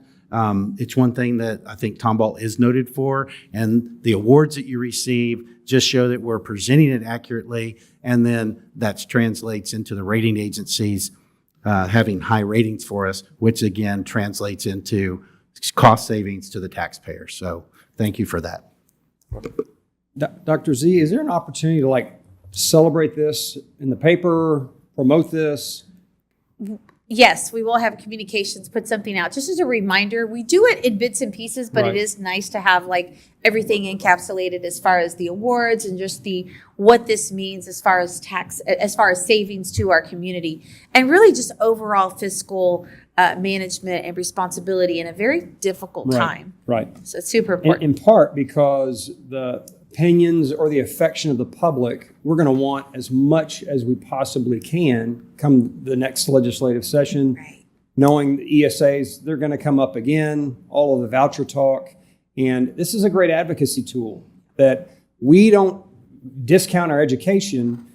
It's one thing that I think Tomball is noted for, and the awards that you receive just show that we're presenting it accurately, and then that translates into the rating agencies having high ratings for us, which again translates into cost savings to the taxpayer. So thank you for that. Dr. Z, is there an opportunity to celebrate this in the paper, promote this? Yes, we will have communications, put something out. Just as a reminder, we do it in bits and pieces, but Right. It is nice to have everything encapsulated as far as the awards and just what this means as far as savings to our community, and really just overall fiscal management and responsibility in a very difficult time. Right. So it's super important. In part because the opinions or the affection of the public, we're going to want as much as we possibly can come the next legislative session, Right. knowing the ESAs, they're going to come up again, all of the voucher talk. And this is a great advocacy tool that we don't discount our education.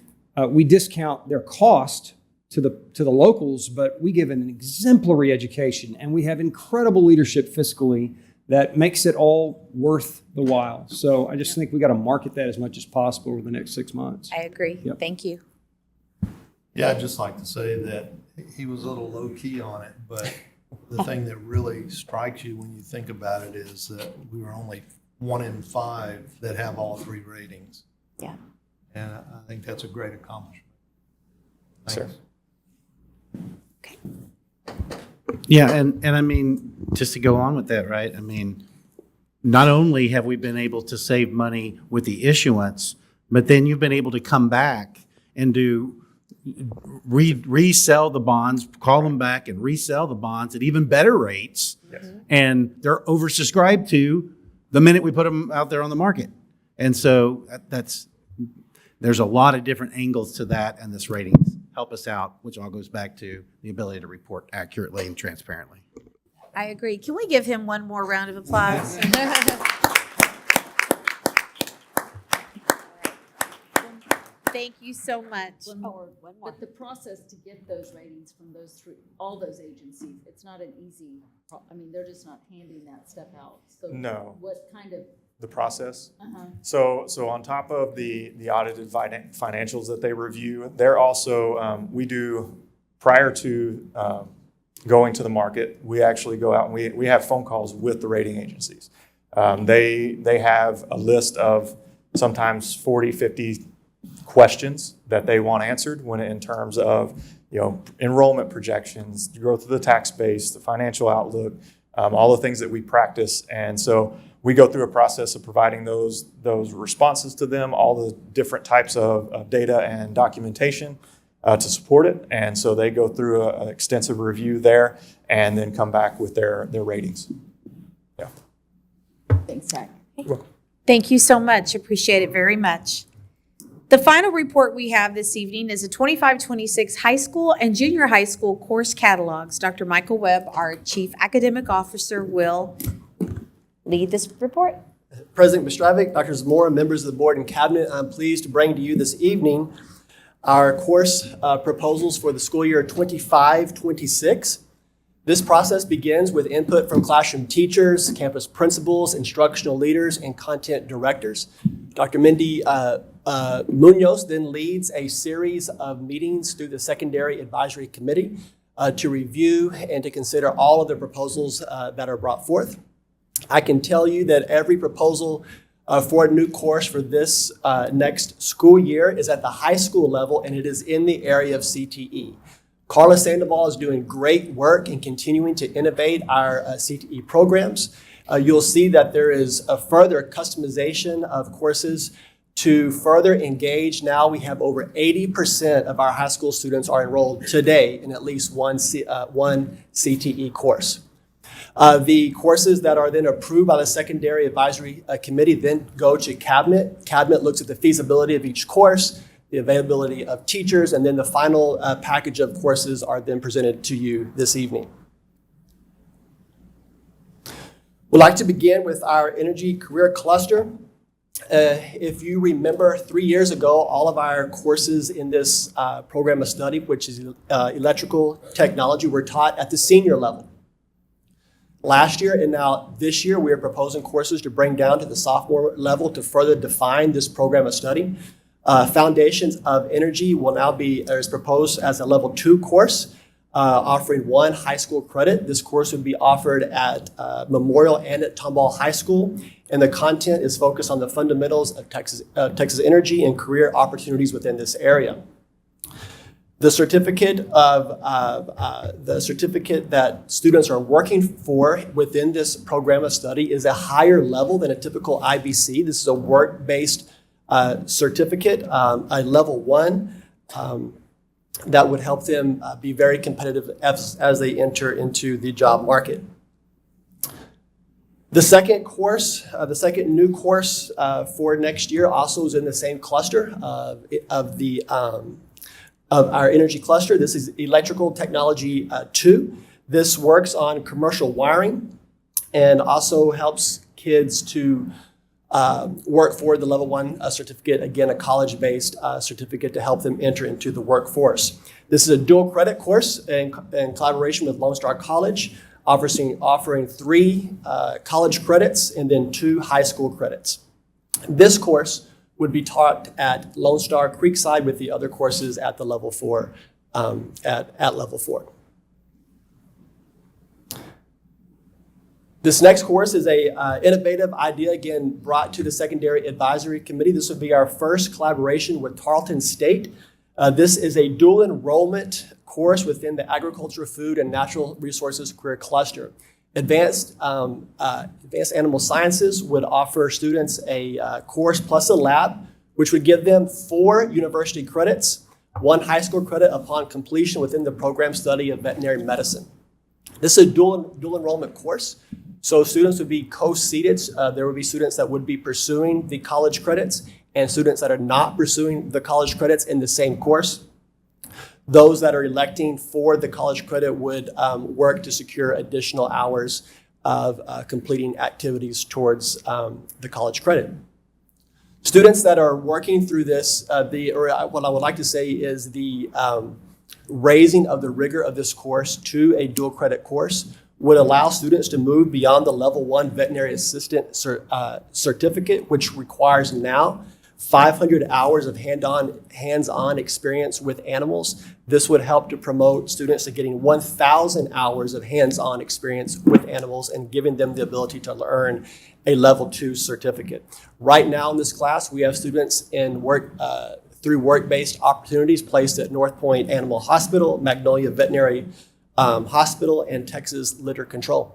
We discount their cost to the locals, but we give an exemplary education, and we have incredible leadership fiscally that makes it all worth the while. So I just think we got to market that as much as possible over the next 6 months. I agree. Yep. Thank you. Yeah, I'd just like to say that he was a little low key on it, but the thing that really strikes you when you think about it is that we were only 1 in 5 that have all 3 ratings. Yeah. And I think that's a great accomplishment. Sure. Thanks. Yeah, and just to go on with that, right? Not only have we been able to save money with the issuance, but then you've been able to come back and resell the bonds, call them back and resell the bonds at even better rates. Yes. And they're oversubscribed to the minute we put them out there on the market. And so there's a lot of different angles to that, and this ratings help us out, which all goes back to the ability to report accurately and transparently. I agree. Can we give him one more round of applause? Thank you so much. One more. one more. But the process to get those ratings from all those agencies, it's not an easy, they're just not handing that stuff out. So No. what kind of, The process. So on top of the audited financials that they review, they're also, we do, prior to going to the market, we actually go out and we have phone calls with the rating agencies. They have a list of sometimes 40, 50 questions that they want answered in terms of, enrollment projections, growth of the tax base, the financial outlook, all the things that we practice. And so we go through a process of providing those responses to them, all the different types of data and documentation to support it. And so they go through an extensive review there and then come back with their ratings. Yeah. thanks, Zach. Thank you so much. Appreciate it very much. The final report we have this evening is the 25-26 high school and junior high school course catalogs. Dr. Michael Webb, our Chief Academic Officer, will lead this report. President Mistravik, Dr. Zamora, members of the board and cabinet, I'm pleased to bring to you this evening our course proposals for the school year 25-26. This process begins with input from classroom teachers, campus principals, instructional leaders, and content directors. Dr. Mindy Munoz then leads a series of meetings through the Secondary Advisory Committee to review and to consider all of the proposals that are brought forth. I can tell you that every proposal for a new course for this next school year is at the high school level, and it is in the area of CTE. Carla Sandoval is doing great work in continuing to innovate our CTE programs. You'll see that there is a further customization of courses to further engage. Now we have over 80% of our high school students are enrolled today in at least one CTE course. The courses that are then approved by the Secondary Advisory Committee then go to Cabinet. Cabinet looks at the feasibility of each course, the availability of teachers, and then the final package of courses are then presented to you this evening. We'd like to begin with our Energy Career Cluster. If you remember, 3 years ago, all of our courses in this program of study, which is electrical technology, were taught at the senior level. Last year and now this year, we are proposing courses to bring down to the sophomore level to further define this program of study. Foundations of Energy will now be is proposed as a level 2 course, offering 1 high school credit. This course would be offered at Memorial and at Tomball High School, and the content is focused on the fundamentals of Texas energy and career opportunities within this area. The certificate that students are working for within this program of study is a higher level than a typical IBC. This is a work-based certificate, a level 1, that would help them be very competitive as they enter into the job market. The second course, the second new course for next year also is in the same cluster of our energy cluster. This is Electrical Technology 2. This works on commercial wiring and also helps kids to work for the level 1 certificate, again, a college-based certificate to help them enter into the workforce. This is a dual credit course in collaboration with Lone Star College, offering 3 college credits and then 2 high school credits. This course would be taught at Lone Star Creekside with the other courses at the level 4, at level 4. This next course is a innovative idea, again, brought to the Secondary Advisory Committee. This would be our first collaboration with Tarleton State. This is a dual enrollment course within the Agriculture, Food, and Natural Resources Career Cluster. Advanced Animal Sciences would offer students a course plus a lab, which would give them 4 university credits, 1 high school credit upon completion within the program study of veterinary medicine. This is a dual enrollment course, so students would be co-seated. There would be students that would be pursuing the college credits and students that are not pursuing the college credits in the same course. Those that are electing for the college credit would work to secure additional hours of completing activities towards the college credit. Students that are working through this, what I would like to say is the raising of the rigor of this course to a dual credit course would allow students to move beyond the level 1 veterinary assistant certificate, which requires now 500 hours of hands-on experience with animals. This would help to promote students to getting 1,000 hours of hands-on experience with animals and giving them the ability to earn a level 2 certificate. Right now in this class, we have students in through work-based opportunities placed at North Point Animal Hospital, Magnolia Veterinary Hospital, and Texas Litter Control.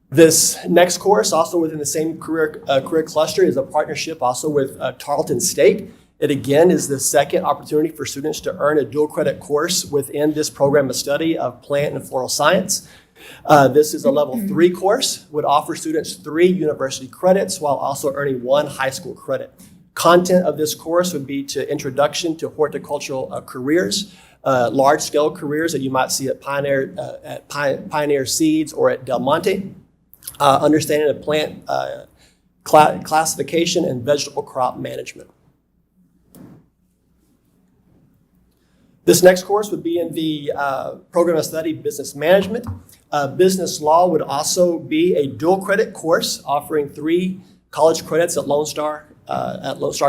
This next course, also within the same career cluster, is a partnership also with Tarleton State. It again is the second opportunity for students to earn a dual credit course within this program of study of plant and floral science. This is a level 3 course, would offer students 3 university credits while also earning 1 high school credit. Content of this course would be to introduction to horticultural careers, large-scale careers that you might see at Pioneer Seeds or at Del Monte, understanding of plant classification and vegetable crop management. This next course would be in the program of study Business Management. Business Law would also be a dual credit course offering 3 college credits at Lone Star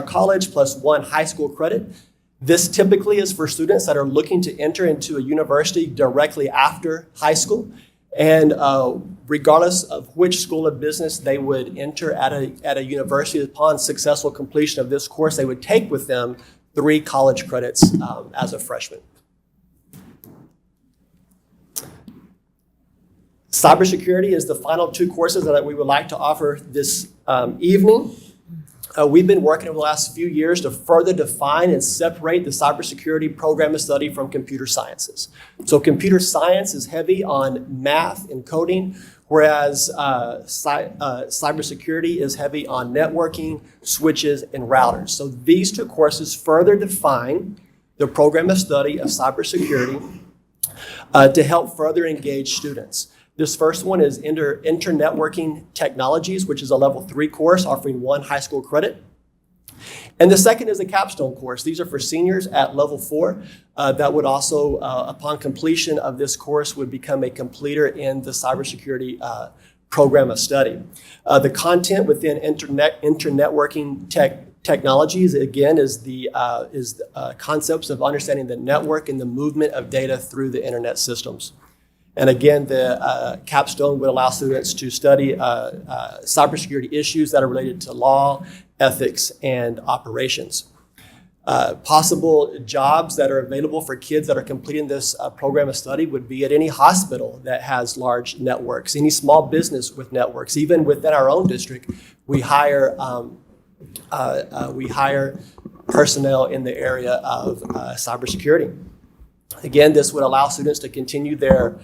College plus 1 high school credit. This typically is for students that are looking to enter into a university directly after high school. And regardless of which school of business they would enter at a university, upon successful completion of this course, they would take with them 3 college credits as a freshman. Cybersecurity is the final 2 courses that we would like to offer this evening. We've been working over the last few years to further define and separate the cybersecurity program of study from computer sciences. So computer science is heavy on math and coding, whereas cybersecurity is heavy on networking, switches, and routers. So these 2 courses further define the program of study of cybersecurity to help further engage students. This first one is Internetworking Technologies, which is a level 3 course offering 1 high school credit. And the second is a capstone course. These are for seniors at level 4 that would also, upon completion of this course, would become a completer in the cybersecurity program of study. The content within internetworking technologies, again, is the concepts of understanding the network and the movement of data through the internet systems. And again, the capstone would allow students to study cybersecurity issues that are related to law, ethics, and operations. Possible jobs that are available for kids that are completing this program of study would be at any hospital that has large networks, any small business with networks. Even within our own district, we hire personnel in the area of cybersecurity. Again, this would allow students to continue their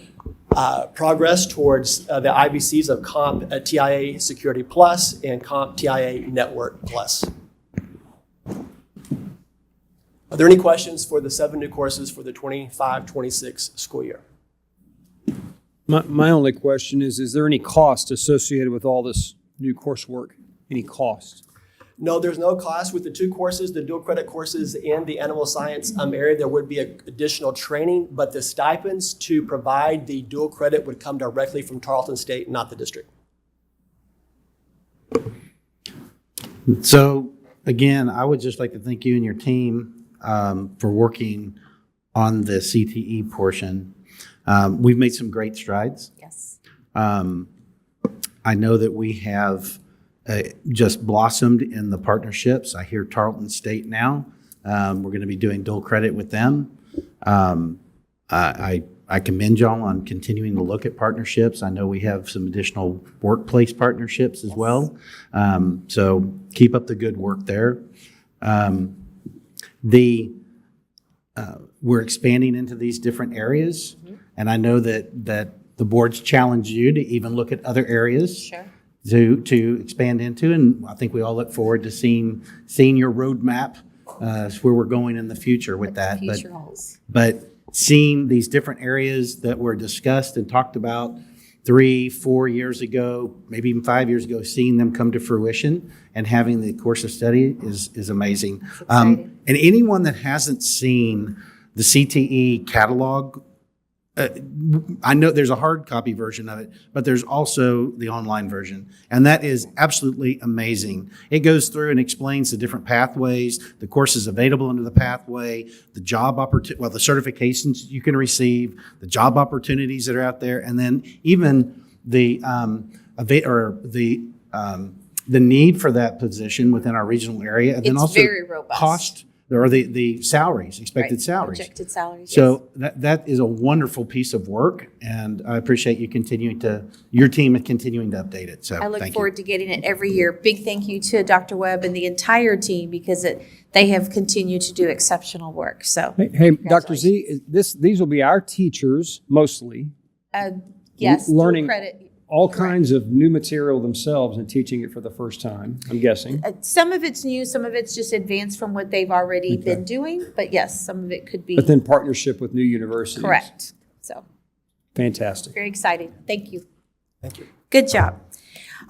progress towards the IBCs of Comp TIA Security Plus and Comp TIA Network Plus. Are there any questions for the 7 new courses for the 25-26 school year? My only question is there any cost associated with all this new coursework? Any cost? No, there's no cost with the 2 courses, the dual credit courses in the animal science area. There would be additional training, but the stipends to provide the dual credit would come directly from Tarleton State, not the district. So again, I would just like to thank you and your team for working on the CTE portion. We've made some great strides. Yes. I know that we have just blossomed in the partnerships. I hear Tarleton State now. We're going to be doing dual credit with them. I commend y'all on continuing to look at partnerships. I know we have some additional workplace partnerships as well. So keep up the good work there. We're expanding into these different areas, and I know that the board's challenged you to even look at other areas. Sure. To expand into, and I think we all look forward to seeing your roadmap where we're going in the future with that. Future goals. But seeing these different areas that were discussed and talked about 3-4 years ago, maybe even 5 years ago, seeing them come to fruition and having the course of study is amazing. And anyone that hasn't seen the CTE catalog, I know there's a hard copy version of it, but there's also the online version, and that is absolutely amazing. It goes through and explains the different pathways, the courses available under the pathway, the job opportunity, the certifications you can receive, the job opportunities that are out there, and then even the need for that position within our regional area, and then It's also very robust. cost. Or the salaries, expected Right. salaries. Projected salaries. So that is a wonderful piece of work, and I appreciate you your team continuing to update it. So I look thank forward to getting it every year. Big thank you to Dr. Webb and the entire team because they have continued to do exceptional work. So Hey, Dr. Z, these will be our teachers mostly. yes, Yes, dual learning credit. all kinds of new material themselves and teaching it for the first time, I'm guessing. Some of it's new, some of it's just advanced from what they've already been doing. But yes, some of it could be But then partnership with new universities. correct. So Fantastic. very exciting. Thank you. Thank you. Good job.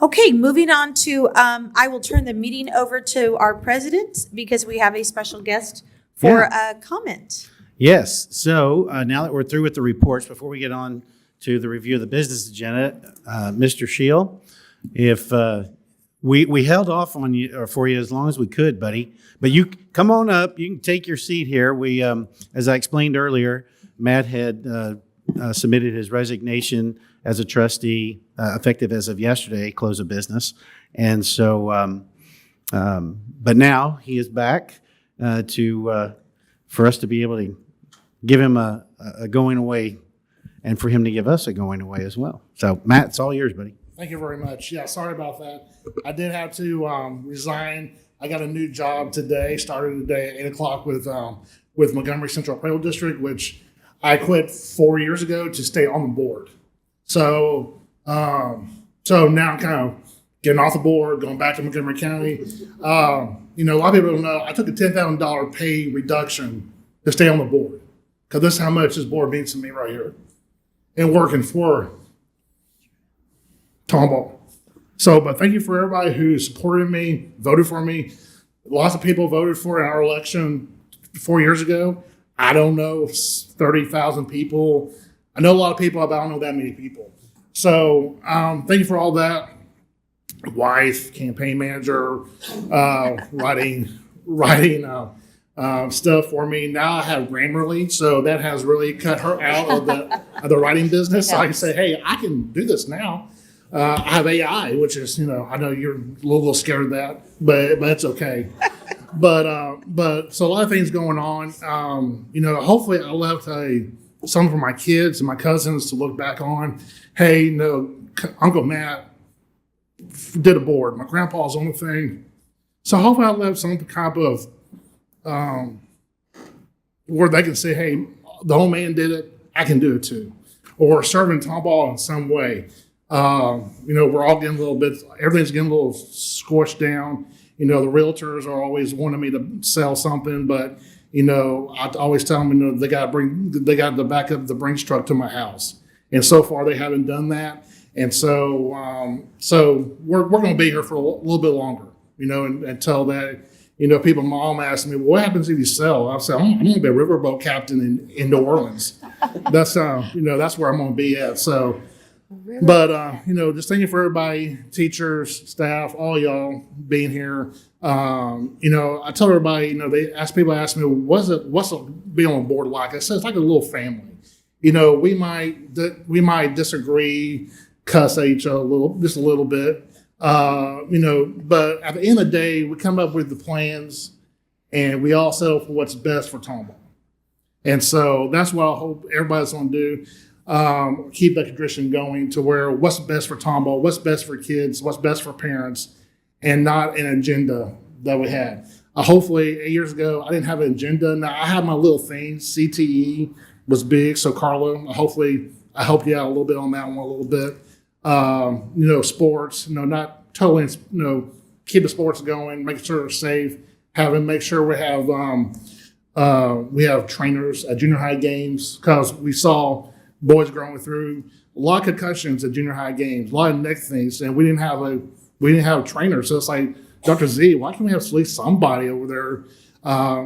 Okay, moving on to, I will turn the meeting over to our president because we have a special guest for a comment. Yes. So now that we're through with the reports, before we get on to the review of the business agenda, Mr. Shield, if we held off on you or for you as long as we could, buddy, but you come on up. You can take your seat here. We, as I explained earlier, Matt had submitted his resignation as a trustee, effective as of yesterday, close of business, and so, but now he is back for us to be able to give him a going away, and for him to give us a going away as well. So, Matt, it's all yours, buddy. Thank you very much. Yeah, sorry about that. I did have to resign. I got a new job today, started today at 8 o'clock with Montgomery Central Appraisal District, which I quit 4 years ago to stay on the board. So now I'm kind of getting off the board, going back to Montgomery County. A lot of people don't know, I took a $10,000 pay reduction to stay on the board because this is how much this board means to me right here and working for Tomball. So, but thank you for everybody who supported me, voted for me. Lots of people voted for in our election 4 years ago. I don't know, 30,000 people. I know a lot of people, but I don't know that many people. So thank you for all that. Wife, campaign manager, writing stuff for me. Now I have Grammarly, so that has really cut her out of the writing business. So I can say, hey, I can do this now. I have AI, which is, I know you're a little scared of that, but it's okay. But so a lot of things going on. Hopefully I left some for my kids and my cousins to look back on. Hey, Uncle Matt did a board. My grandpa's on the thing. So hopefully I left some type of where they can say, hey, the old man did it, I can do it too. Or serving Tomball in some way. We're all getting a little bit, everything's getting a little squished down. The realtors are always wanting me to sell something, but, I always tell them, they got to back up the Brinks truck to my house. And so far they haven't done that. And so, we're going to be here for a little bit longer, until that, people, mom asked me, well, what happens if you sell? I said, I'm going to be a riverboat captain in New Orleans. That's, that's where I'm going to be at. So, but, just thank you for everybody, teachers, staff, all y'all being here. I tell everybody, people ask me, what's being on board like? I said, it's like a little family. We might disagree, cuss at each other just a little bit. But at the end of the day, we come up with the plans and we all settle for what's best for Tomball. And so that's what I hope everybody's going to do. Keep that tradition going to where what's best for Tomball, what's best for kids, what's best for parents, and not an agenda that we had. Hopefully 8 years ago, I didn't have an agenda. Now I had my little thing. CTE was big. So Carla, hopefully I helped you out a little bit on that one a little bit. Sports, not totally, keep the sports going, make sure it's safe, make sure we have trainers at junior high games because we saw boys growing through a lot of concussions at junior high games, a lot of neck things, and we didn't have a trainer. So it's like, Dr. Z, why can't we have at least somebody over there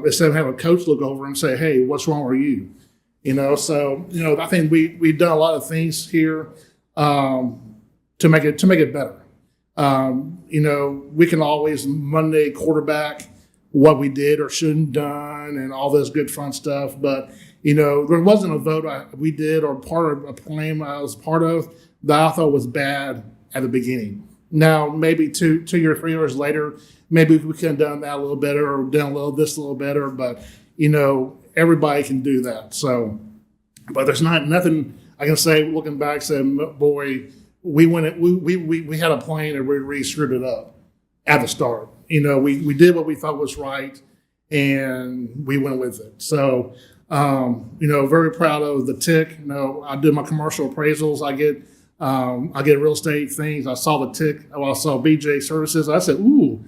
instead of having a coach look over and say, hey, what's wrong with you? So I think we've done a lot of things here to make it better. We can always Monday quarterback what we did or shouldn't done and all this good fun stuff, but there wasn't a vote we did or part of a plan I was part of that I thought was bad at the beginning. Now, maybe 2 or 3 years later, maybe we could have done that a little better or done a little better, but, everybody can do that. So, but there's nothing I can say looking back, saying, boy, we had a plan and we really screwed it up at the start. We did what we thought was right and we went with it. So, very proud of the TIC. I do my commercial appraisals. I get I get real estate things. I saw the tick. I saw BJ Services. I said, ooh,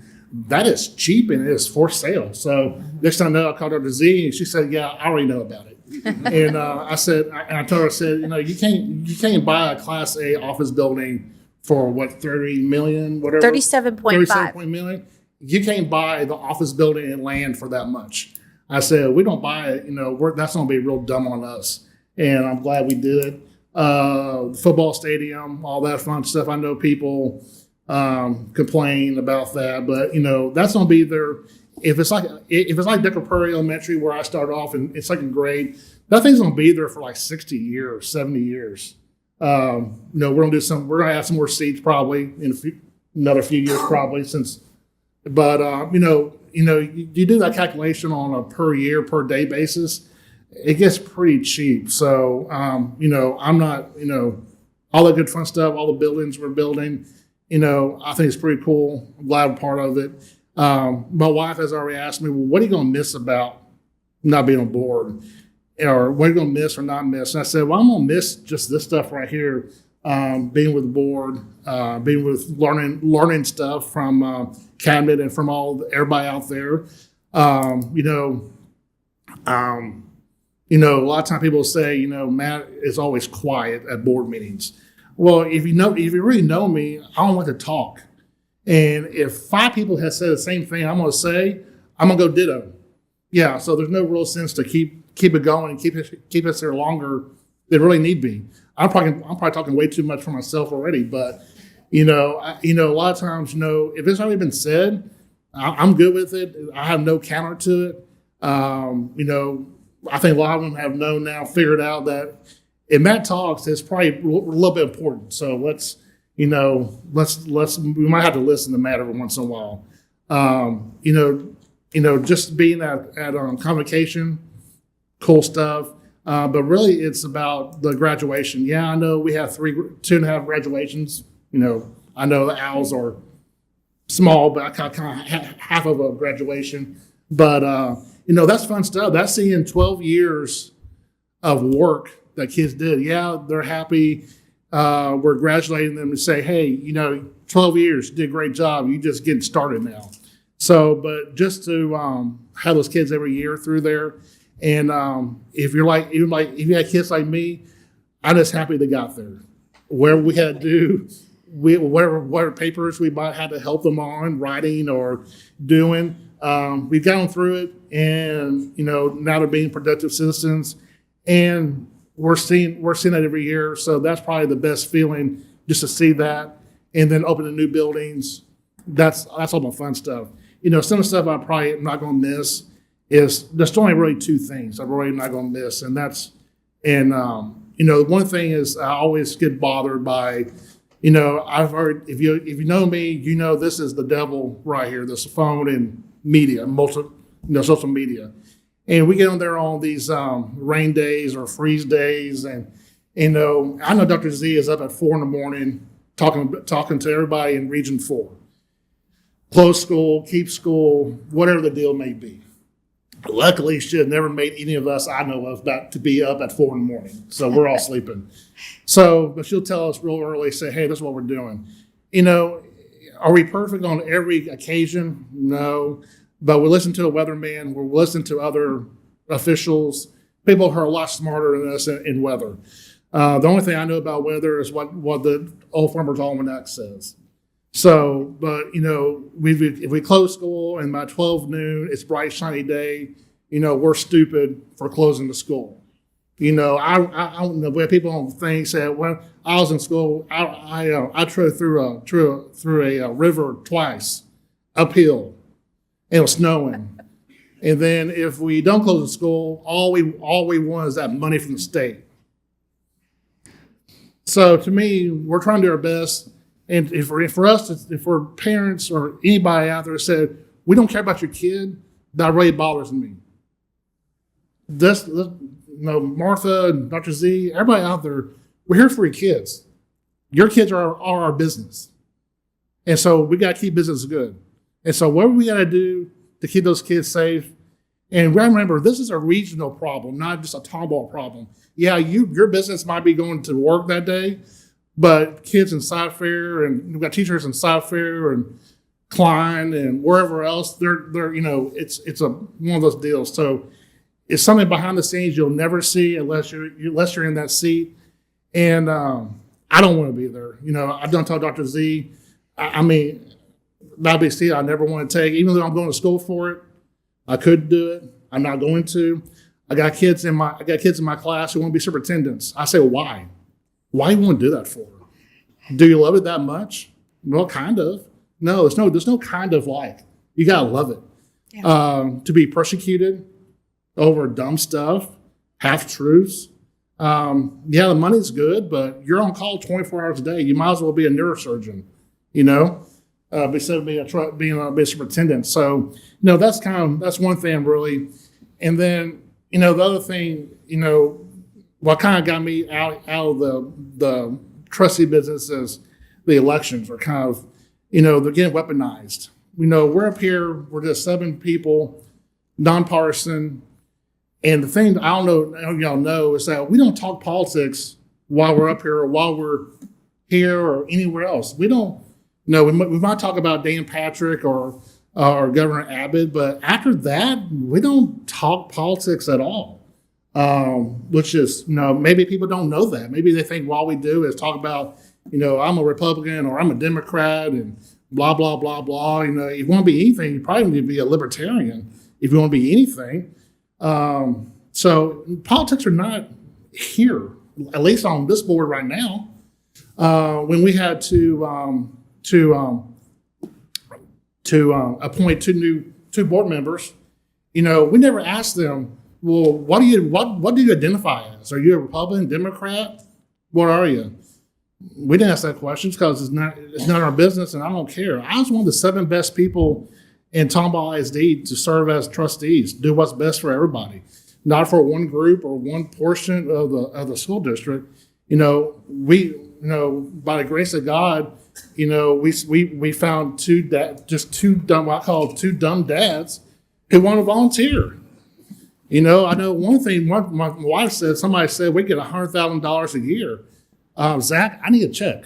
that is cheap and it is for sale. So next time I know, I called Dr. Z and she said, yeah, I already know about it. And I told her, I said, you can't buy a Class A office building for what, 30 million, whatever? 37.5 million. You can't buy the office building and land for that much. I said, we don't buy it, that's going to be real dumb on us. And I'm glad we did it. Football stadium, all that fun stuff. I know people complain about that, but that's going to be there. If it's like Decker Prairie Elementary, where I started off in second grade, that thing's going to be there for like 60 years, 70 years. We're going to have some more seats probably in another few years probably but you do that calculation on a per year, per day basis, it gets pretty cheap. So, I'm not, all the good fun stuff, all the buildings we're building, I think it's pretty cool. I'm glad I'm part of it. My wife has already asked me, well, what are you going to miss about not being on board? Or what are you going to miss or not miss? And I said, well, I'm going to miss just this stuff right here. Being with the board, being with learning stuff from cabinet and from everybody out there. A lot of times people say, Matt is always quiet at board meetings. Well, if you really know me, I don't like to talk. And if 5 people have said the same thing I'm going to say, I'm going to go ditto. Yeah, so there's no real sense to keep it going and keep us there longer than really need be. I'm probably talking way too much for myself already, but a lot of times, if it's already been said, I'm good with it. I have no counter to it. I think a lot of them have figured out that if Matt talks, it's probably a little bit important. So we might have to listen to Matt every once in a while. Just being at convocation, cool stuff. But really, it's about the graduation. Yeah, I know we have 2.5 graduations. I know the owls are small, but I kind of half of a graduation. But that's fun stuff. That's seeing 12 years of work that kids did. Yeah, they're happy. We're congratulating them and say, hey, 12 years, you did a great job. You just getting started now. So, but just to have those kids every year through there. And if you had kids like me, I'm just happy they got there. Where we had to do, whatever papers we might have to help them on, writing or doing, we've gotten through it. And now they're being productive citizens, and we're seeing that every year. So that's probably the best feeling, just to see that, and then opening new buildings. That's all the fun stuff. Some of the stuff I probably am not going to miss is there's only really 2 things I'm really not going to miss, and one thing is I always get bothered by, I've heard, if you know me, this is the devil right here, this phone and media, social media, and we get on there on these rain days or freeze days, and I know Dr. Z is up at 4 a.m. talking to everybody in Region 4. Close school, keep school, whatever the deal may be. Luckily, she has never made any of us I know of to be up at 4 a.m. So we're all sleeping. But she'll tell us real early, say, hey, this is what we're doing. Are we perfect on every occasion? No. But we listen to a weatherman. We listen to other officials, people who are a lot smarter than us in weather. The only thing I know about weather is what the Old Farmer's Almanac says. So, but if we close school and by 12 noon it's bright shiny day, we're stupid for closing the school. I don't know where people don't think say when I was in school, I drove through a river twice uphill. It was snowing, and then if we don't close the school, all we want is that money from the state. So to me, we're trying to do our best. And if we're parents or anybody out there said, we don't care about your kid, that really bothers me. Martha and Dr. Z, everybody out there, we're here for your kids. Your kids are our business. And so we got to keep business good. And so what we got to do to keep those kids safe? And remember, this is a regional problem, not just a Tomball problem. Yeah, your business might be going to work that day, But kids in South Fair, and we've got teachers in South Fair and Klein and wherever else, they're it's one of those deals. So it's something behind the scenes you'll never see unless you're in that seat. And I don't want to be there. I've done tell Dr. Z. I mean, that'd be a seat I never want to take, even though I'm going to school for it. I could do it. I'm not going to. I got kids in my class who want to be superintendents. I say, well, why? Why you want to do that for? Do you love it that much? Well, kind of. No, there's no kind of like. You gotta love it. Yeah. To be persecuted over dumb stuff, half truths. The money's good, but you're on call 24 hours a day. You might as well be a neurosurgeon, instead of being a superintendent. So, that's one thing really. And then, the other thing, what kind of got me out of the trustee business is the elections are kind of, they're getting weaponized. We're up here, we're just 7 people, nonpartisan. And the thing I don't know, y'all know, is that we don't talk politics while we're up here or while we're here or anywhere else. We don't, we might talk about Dan Patrick or Governor Abbott, but after that, we don't talk politics at all. Which is, maybe people don't know that. Maybe they think all we do is talk about, I'm a Republican or I'm a Democrat and blah, blah, blah, blah. If you want to be anything, you probably need to be a libertarian if you want to be anything. So politics are not here, at least on this board right now. When we had to appoint two board members, we never asked them, well, what do you identify as? Are you a Republican, Democrat? What are you? We didn't ask that question because it's not our business, and I don't care. I was one of the 7 best people in Tomball ISD to serve as trustees, do what's best for everybody, not for one group or one portion of the school district. We by the grace of God, we found two dumb dads who want to volunteer. I know one thing. My wife said. Somebody said we get $100,000 a year. Zach, I need a check.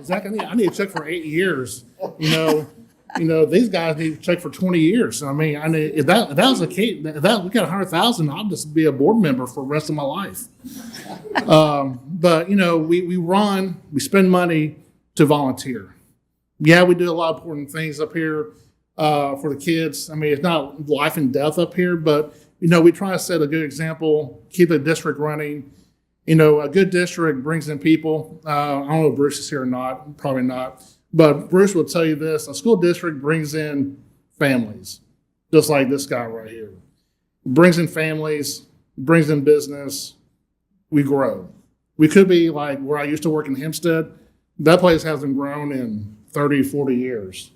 Zach, I need a check for 8 years. These guys need a check for 20 years. I mean, if that was the case, we got $100,000, I'll just be a board member for the rest of my life. But we spend money to volunteer. Yeah, we do a lot of important things up here. For the kids. I mean, it's not life and death up here, but, we try to set a good example, keep the district running. A good district brings in people. I don't know if Bruce is here or not, probably not. But Bruce will tell you this, a school district brings in families, just like this guy right here. Brings in families, brings in business, we grow. We could be like where I used to work in Hempstead. That place hasn't grown in 30, 40 years.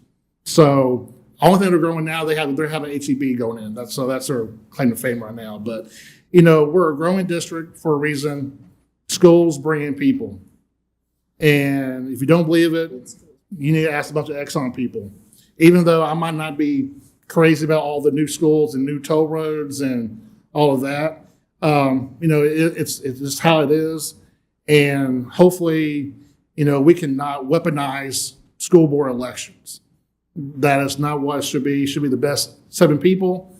So only thing they're growing now, they have an HEB going in. That's their claim to fame right now. But we're a growing district for a reason. Schools bring in people, and if you don't believe it, you need to ask a bunch of Exxon people. Even though I might not be crazy about all the new schools and new toll roads and all of that, it's just how it is. And hopefully, we can not weaponize school board elections. That is not what it should be. It should be the best 7 people.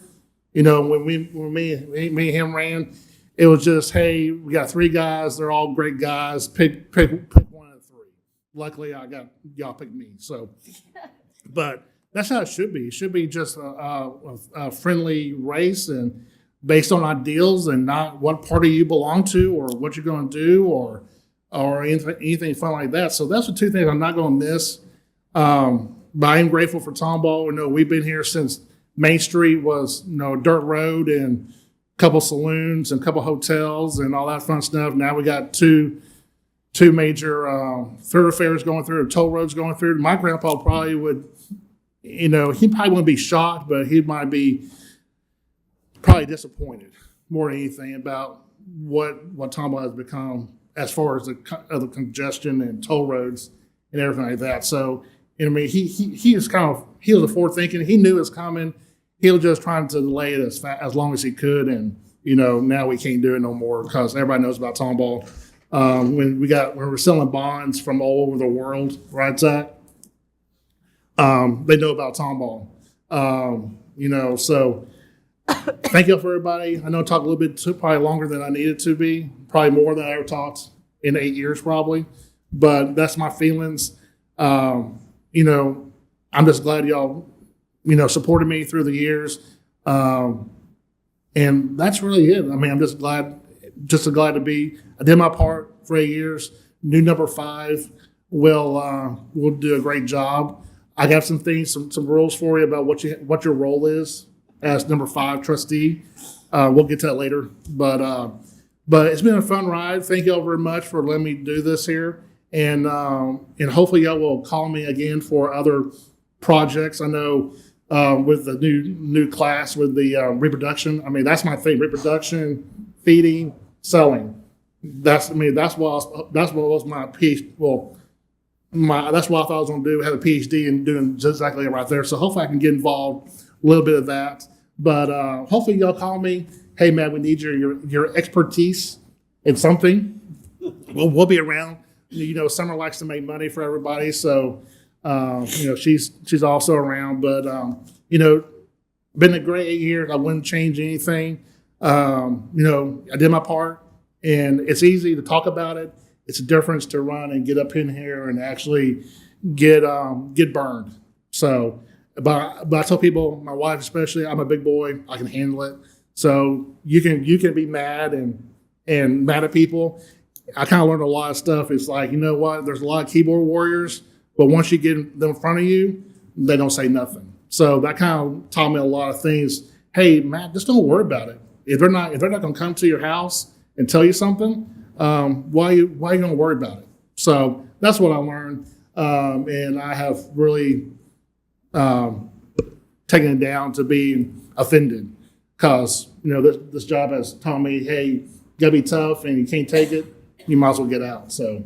When me and him ran, it was just, hey, we got 3 guys. They're all great guys. Pick one of the 3. Luckily, y'all picked me. So, but that's how it should be. It should be just a friendly race and based on ideals and not what party you belong to or what you're going to do or anything fun like that. So that's the 2 things I'm not going to miss. But I am grateful for Tomball. We've been here since Main Street was, dirt road and a couple saloons and a couple hotels and all that fun stuff. Now we got two major thoroughfares going through, toll roads going through. My grandpa probably would, he probably wouldn't be shocked, but he might be probably disappointed more than anything about what Tomball has become as far as the congestion and toll roads and everything like that. So, he was a forward thinking. He knew it was coming. He was just trying to delay it as long as he could. And, now we can't do it no more because everybody knows about Tomball. when we're selling bonds from all over the world, right, Zach? They know about Tomball. So thank you for everybody. I know I talked a little bit probably longer than I needed to be, probably more than I ever talked in 8 years probably, but that's my feelings. I'm just glad y'all, supported me through the years. And that's really it. I mean, I'm just glad to be, I did my part for 8 years. New number 5 will do a great job. I got some things, some rules for you about what your role is as number 5 trustee. We'll get to that later, but it's been a fun ride. Thank y'all very much for letting me do this here, and hopefully y'all will call me again for other projects. I know with the new class with the reproduction. I mean, that's my thing: reproduction, feeding, selling. That's what was my PhD. Well, that's what I thought I was going to do, have a PhD and doing just exactly right there. So hopefully I can get involved a little bit of that. But hopefully y'all call me. Hey, Matt, we need your expertise in something. We'll be around. Summer likes to make money for everybody, so she's also around. But been a great 8 years. I wouldn't change anything. I did my part, and it's easy to talk about it. It's a difference to run and get up in here and actually get burned. So, but I tell people, my wife especially, I'm a big boy. I can handle it. So you can be mad and mad at people. I kind of learned a lot of stuff. It's like, you know what? There's a lot of keyboard warriors, but once you get them in front of you, they don't say nothing. So that kind of taught me a lot of things. Hey, Matt, just don't worry about it. If they're not going to come to your house and tell you something, why are you going to worry about it? So that's what I learned, and I have really taken it down to being offended, because this job has taught me, hey, you gotta be tough, and you can't take it, you might as well get out. So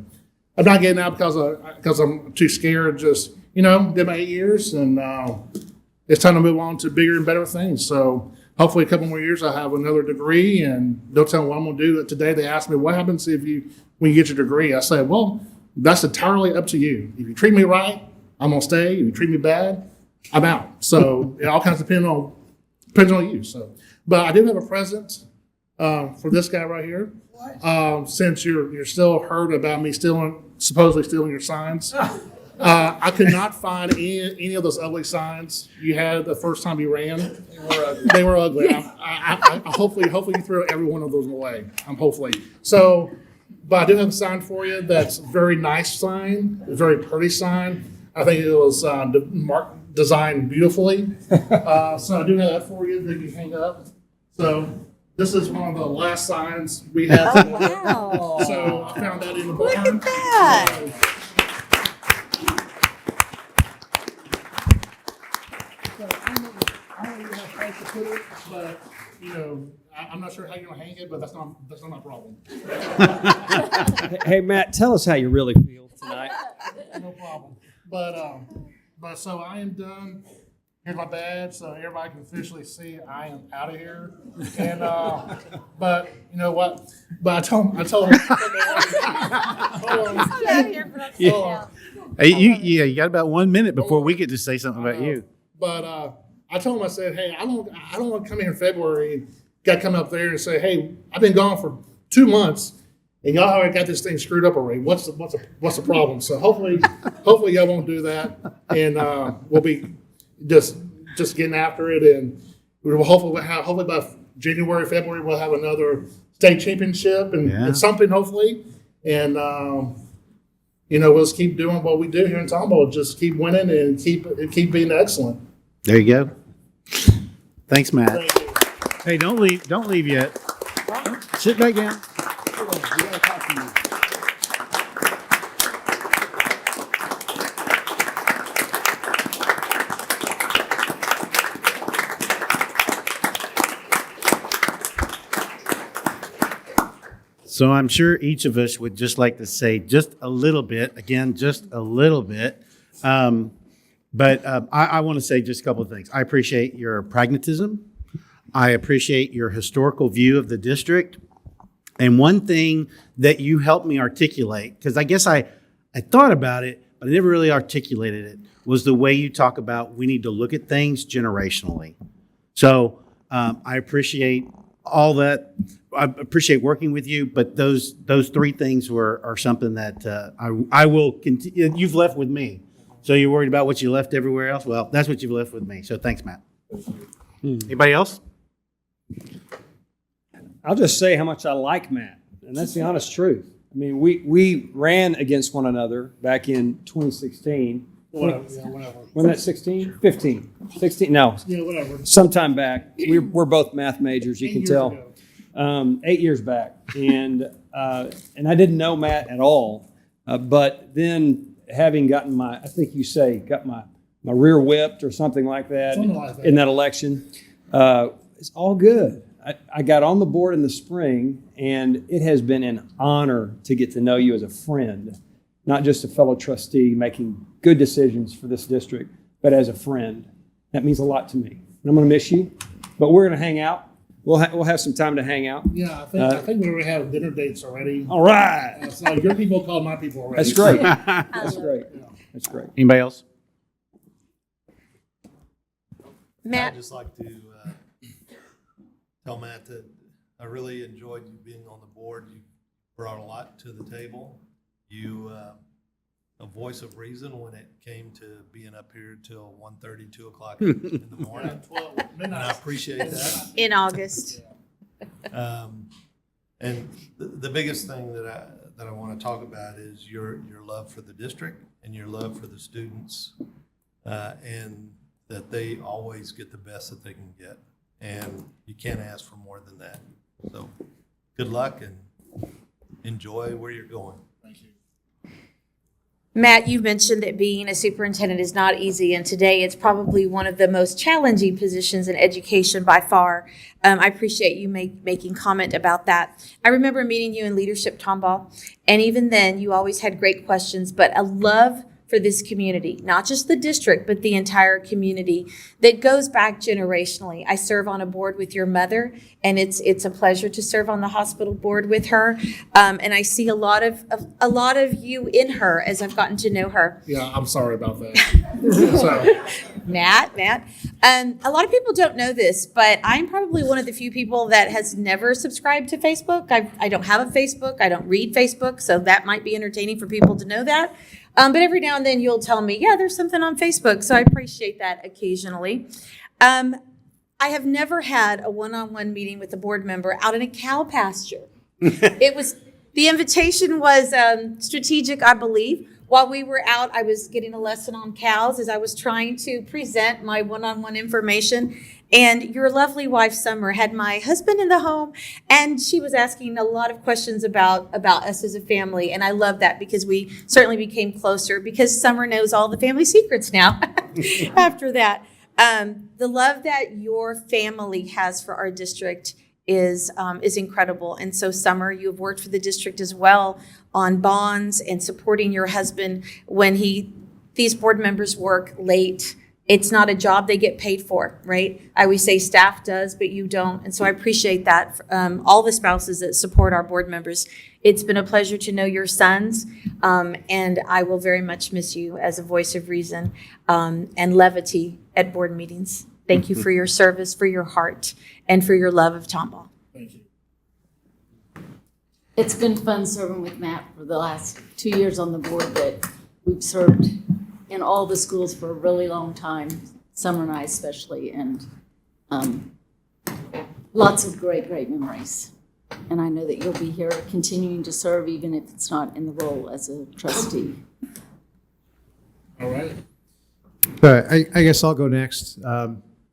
I'm not getting out because I'm too scared. Just did my 8 years, and it's time to move on to bigger and better things. So hopefully a couple more years I'll have another degree, and they'll tell me what I'm going to do. Today they asked me, what happens when you get your degree? I said, well, that's entirely up to you. If you treat me right, I'm going to stay. If you treat me bad, I'm out. So it all kinds of depends on you. So, but I did have a present for this guy right here. Since you're still hurt about me supposedly stealing your signs. I could not find any of those ugly signs you had the first time you ran. They were ugly. I hopefully you threw every one of those away. Hopefully. So, but I do have a sign for you that's a very nice sign, a very pretty sign. I think it was designed beautifully. So I do have that for you that you hang up. So this is one of the last signs we had. Oh, wow. So I found that in the barn. Look at that. So I don't know how fast to put it, but I'm not sure how you're gonna hang it, but that's not my problem. Hey, Matt, tell us how you really feel tonight. No problem. But so I am done. Here's my badge, so everybody can officially see I am out of here. And but you know what? But I told him. Hold on. Hey, you got about 1 minute before we get to say something about you. But I told him, I said, hey, I don't want to come here in February and got to come up there and say, hey, I've been gone for 2 months and y'all already got this thing screwed up already. What's the problem? So hopefully y'all won't do that, and we'll be just getting after it, and we will hopefully by January, February we'll have another state championship and something hopefully, and we'll just keep doing what we do here in Tomball, just keep winning and keep being excellent. There you go. Thanks, Matt. Thank you. Hey, don't leave yet. Sit back down. We gotta talk to you. So I'm sure each of us would just like to say just a little bit, again, just a little bit. But I want to say just a couple of things. I appreciate your pragmatism. I appreciate your historical view of the district. And one thing that you helped me articulate, because I guess I thought about it, but I never really articulated it, was the way you talk about we need to look at things generationally. So I appreciate all that. I appreciate working with you, but those three things are something that I will continue. You've left with me. So you're worried about what you left everywhere else? Well, that's what you've left with me. So thanks, Matt. Anybody else? I'll just say how much I like Matt, and that's the honest truth. I mean, we ran against one another back in 2016. Whatever, yeah, whatever. Wasn't that 16? 15. 16? No. Yeah, whatever. Sometime back. We're both math majors, you 8 can years tell. ago. 8 years back. And I didn't know Matt at all. But then having gotten my rear whipped or something like that, Something like that. in that election, it's all good. I got on the board in the spring, and it has been an honor to get to know you as a friend, not just a fellow trustee making good decisions for this district, but as a friend. That means a lot to me. And I'm going to miss you, but we're going to hang out. We'll have some time to hang out. Yeah, I think we already have dinner dates already. All right. So your people called my people already. That's great. That's great. That's great. Anybody else? Matt, I'd just like to tell Matt that I really enjoyed you being on the board. You brought a lot to the table. You a voice of reason when it came to being up here till 1:30, 2 o'clock in the morning. And I appreciate that. in August. And the biggest thing that I want to talk about is your love for the district and your love for the students, and that they always get the best that they can get. And you can't ask for more than that. So good luck and enjoy where you're going. Thank you. Matt, you mentioned that being a superintendent is not easy, and today it's probably one of the most challenging positions in education by far. I appreciate you making comment about that. I remember meeting you in leadership, Tomball, and even then you always had great questions, but a love for this community, not just the district, but the entire community that goes back generationally. I serve on a board with your mother, and it's a pleasure to serve on the hospital board with her. And I see a lot of you in her as I've gotten to know her. Yeah, I'm sorry about that. So, Matt. A lot of people don't know this, but I'm probably one of the few people that has never subscribed to Facebook. I don't have a Facebook. I don't read Facebook, so that might be entertaining for people to know that. But every now and then you'll tell me, yeah, there's something on Facebook. So I appreciate that occasionally. I have never had a one-on-one meeting with a board member out in a cow pasture. The invitation was strategic, I believe. While we were out, I was getting a lesson on cows as I was trying to present my one-on-one information. And your lovely wife, Summer, had my husband in the home, and she was asking a lot of questions about us as a family. And I love that because we certainly became closer because Summer knows all the family secrets now after that. The love that your family has for our district is incredible. And so, Summer, you have worked for the district as well on bonds and supporting your husband when these board members work late. It's not a job they get paid for, right? I always say staff does, but you don't. And so I appreciate that. All the spouses that support our board members. It's been a pleasure to know your sons, and I will very much miss you as a voice of reason and levity at board meetings. Thank you for your service, for your heart, and for your love of Tomball. thank you. It's been fun serving with Matt for the last 2 years on the board that we've served in all the schools for a really long time, Summer and I especially, and lots of great memories. And I know that you'll be here continuing to serve even if it's not in the role as a trustee. All right. I guess I'll go next.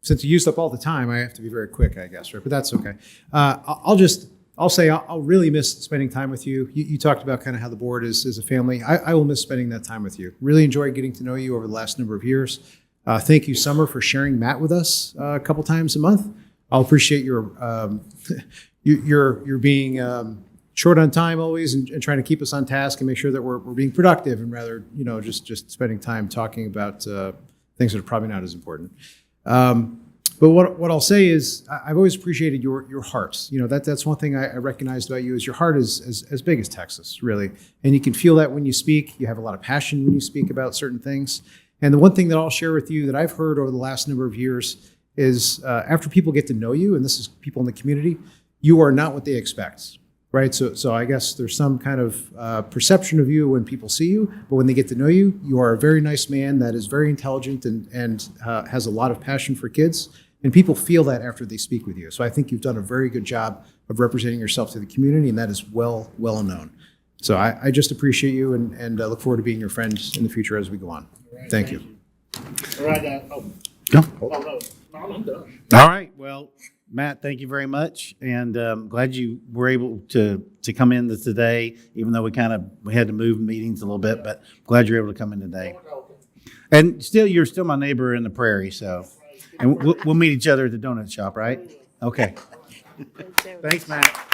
Since you used up all the time, I have to be very quick, I guess, right? But that's okay. I'll say I'll really miss spending time with you. You talked about kind of how the board is a family. I will miss spending that time with you. Really enjoyed getting to know you over the last number of years. Thank you, Summer, for sharing Matt with us a couple times a month. I'll appreciate your being short on time always and trying to keep us on task and make sure that we're being productive and rather just spending time talking about things that are probably not as important. But what I'll say is I've always appreciated your heart. You know, that's one thing I recognized about you is your heart is as big as Texas, really. And you can feel that when you speak. You have a lot of passion when you speak about certain things. And the one thing that I'll share with you that I've heard over the last number of years is after people get to know you, and this is people in the community, you are not what they expect, right? So I guess there's some kind of perception of you when people see you, but when they get to know you, you are a very nice man that is very intelligent and has a lot of passion for kids. And people feel that after they speak with you. So I think you've done a very good job of representing yourself to the community, and that is well known. So I just appreciate you and look forward to being your friend in the future as we go on. Right, Thank you. All right, Go. no, I'm done. All right. Well, Matt, thank you very much, and glad you were able to come in today, even though we had to move meetings a little bit, but glad you're able to come in today. And you're still my neighbor in the prairie, so, and we'll meet each other at the donut shop, right? Okay. Thanks, Matt.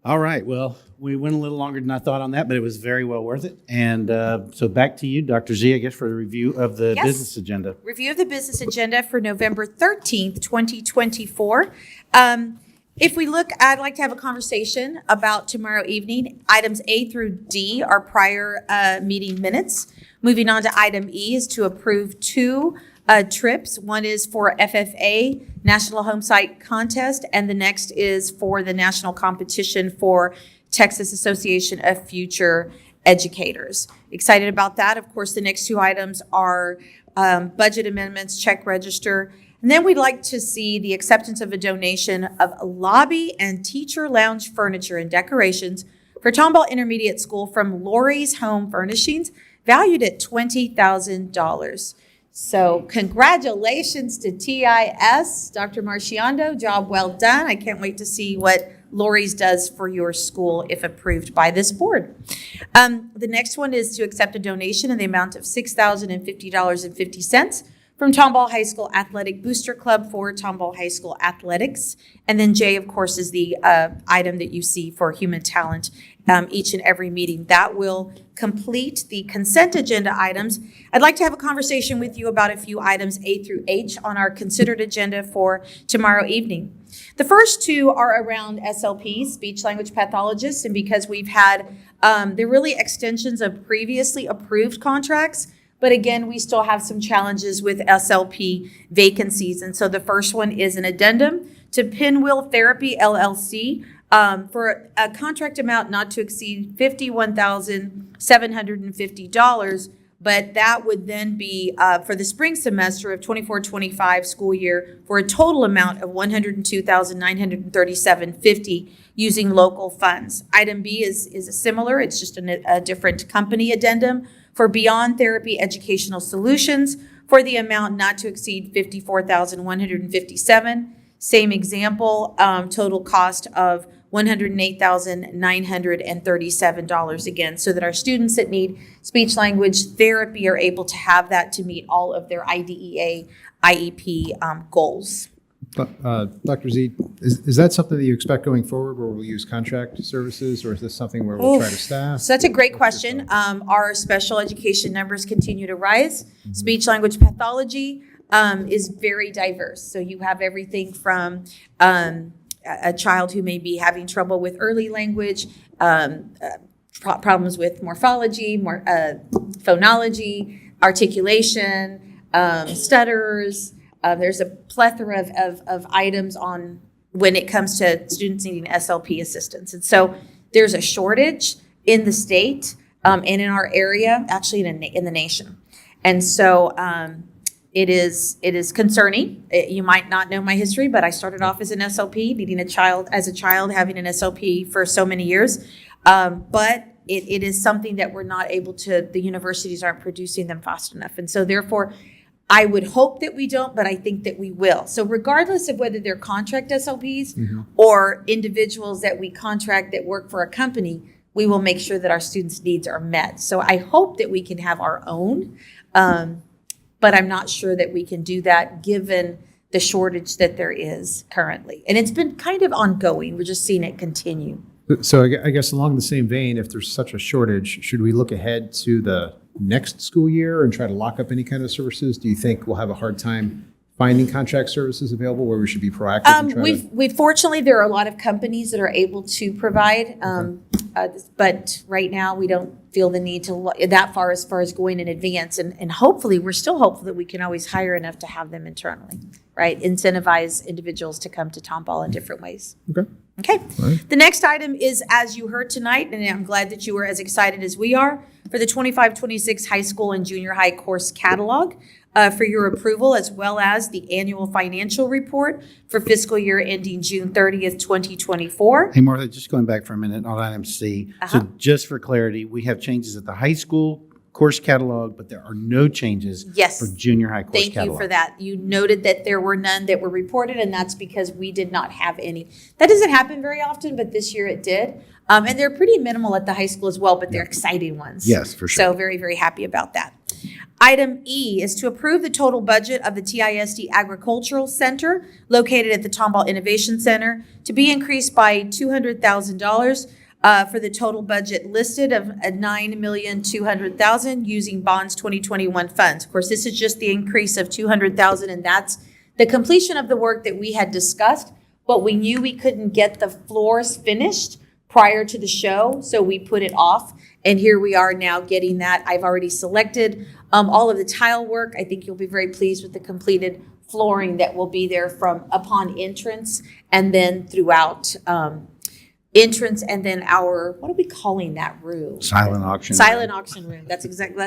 All right. Well, we went a little longer than I thought on that, but it was very well worth it. And so back to you, Dr. Z, I guess, for the review of the Yes. business agenda. Review of the business agenda for November 13th, 2024. If we look, I'd like to have a conversation about tomorrow evening. Items A through D are prior meeting minutes. Moving on to item E is to approve two trips. One is for FFA, National Home Site Contest, and the next is for the national competition for Texas Association of Future Educators. Excited about that. Of course, the next two items are budget amendments, check register. And then we'd like to see the acceptance of a donation of lobby and teacher lounge furniture and decorations for Tomball Intermediate School from Lori's Home Furnishings, valued at $20,000. So congratulations to TIS, Dr. Marciando, job well done. I can't wait to see what Lori's does for your school if approved by this board. The next one is to accept a donation in the amount of $6,050.50 from Tomball High School Athletic Booster Club for Tomball High School Athletics. And then J, of course, is the item that you see for human talent each and every meeting. That will complete the consent agenda items. I'd like to have a conversation with you about a few items A through H on our considered agenda for tomorrow evening. The first two are around SLPs, speech language pathologists, and because we've had, they're really extensions of previously approved contracts. But again, we still have some challenges with SLP vacancies. And so the first one is an addendum to Pinwheel Therapy LLC for a contract amount not to exceed $51,750. But that would then be for the spring semester of 24-25 school year for a total amount of $102,937.50 using local funds. Item B is similar. It's just a different company addendum for Beyond Therapy Educational Solutions for the amount not to exceed $54,157. Same example, total cost of $108,937 again, so that our students that need speech language therapy are able to have that to meet all of their IDEA, IEP goals. Dr. Z, is that something that you expect going forward where we'll use contract services, or is this something where we'll try to staff? So that's a great question. Our special education numbers continue to rise. Speech language pathology is very diverse. So you have everything from a child who may be having trouble with early language, problems with morphology, phonology, articulation, stutters. There's a plethora of items on when it comes to students needing SLP assistance. And so there's a shortage in the state and in our area, actually in the nation. And so it is concerning. You might not know my history, but I started off as an SLP, needing a child, having an SLP for so many years. But it is something that we're not able to, the universities aren't producing them fast enough. And so therefore, I would hope that we don't, but I think that we will. So regardless of whether they're contract SLPs or individuals that we contract that work for a company, we will make sure that our students' needs are met. So I hope that we can have our own, but I'm not sure that we can do that given the shortage that there is currently. And it's been kind of ongoing. We're just seeing it continue. So I guess along the same vein, if there's such a shortage, should we look ahead to the next school year and try to lock up any kind of services? Do you think we'll have a hard time finding contract services available where we should be proactive and try We fortunately, there are a lot of companies that are able to provide, but right now we don't feel the need to look that far as going in advance. And hopefully, we're still hopeful that we can always hire enough to have them internally, right? Incentivize individuals to come to Tomball in different ways. Okay. Okay. The next item is, as you heard tonight, and I'm glad that you were as excited as we are, for the 25-26 high school and junior high course catalog for your approval, as well as the annual financial report for fiscal year ending June 30th, 2024. Hey, Martha, just going back for a minute on item C. So just for clarity, we have changes at the high school course catalog, but there are no changes Yes. for junior high course Thank catalog. you for that. You noted that there were none that were reported, and that's because we did not have any. That doesn't happen very often, but this year it did. And they're pretty minimal at the high school as well, but they're exciting ones. Yes, for sure. So very, very happy about that. Item E is to approve the total budget of the TISD Agricultural Center located at the Tomball Innovation Center to be increased by $200,000 for the total budget listed of $9,200,000 using bonds 2021 funds. Of course, this is just the increase of $200,000, and that's the completion of the work that we had discussed, but we knew we couldn't get the floors finished prior to the show, so we put it off. And here we are now getting that. I've already selected all of the tile work. I think you'll be very pleased with the completed flooring that will be there from upon entrance and then throughout entrance, and then our, what are we calling that room? Silent auction. Silent auction room. That's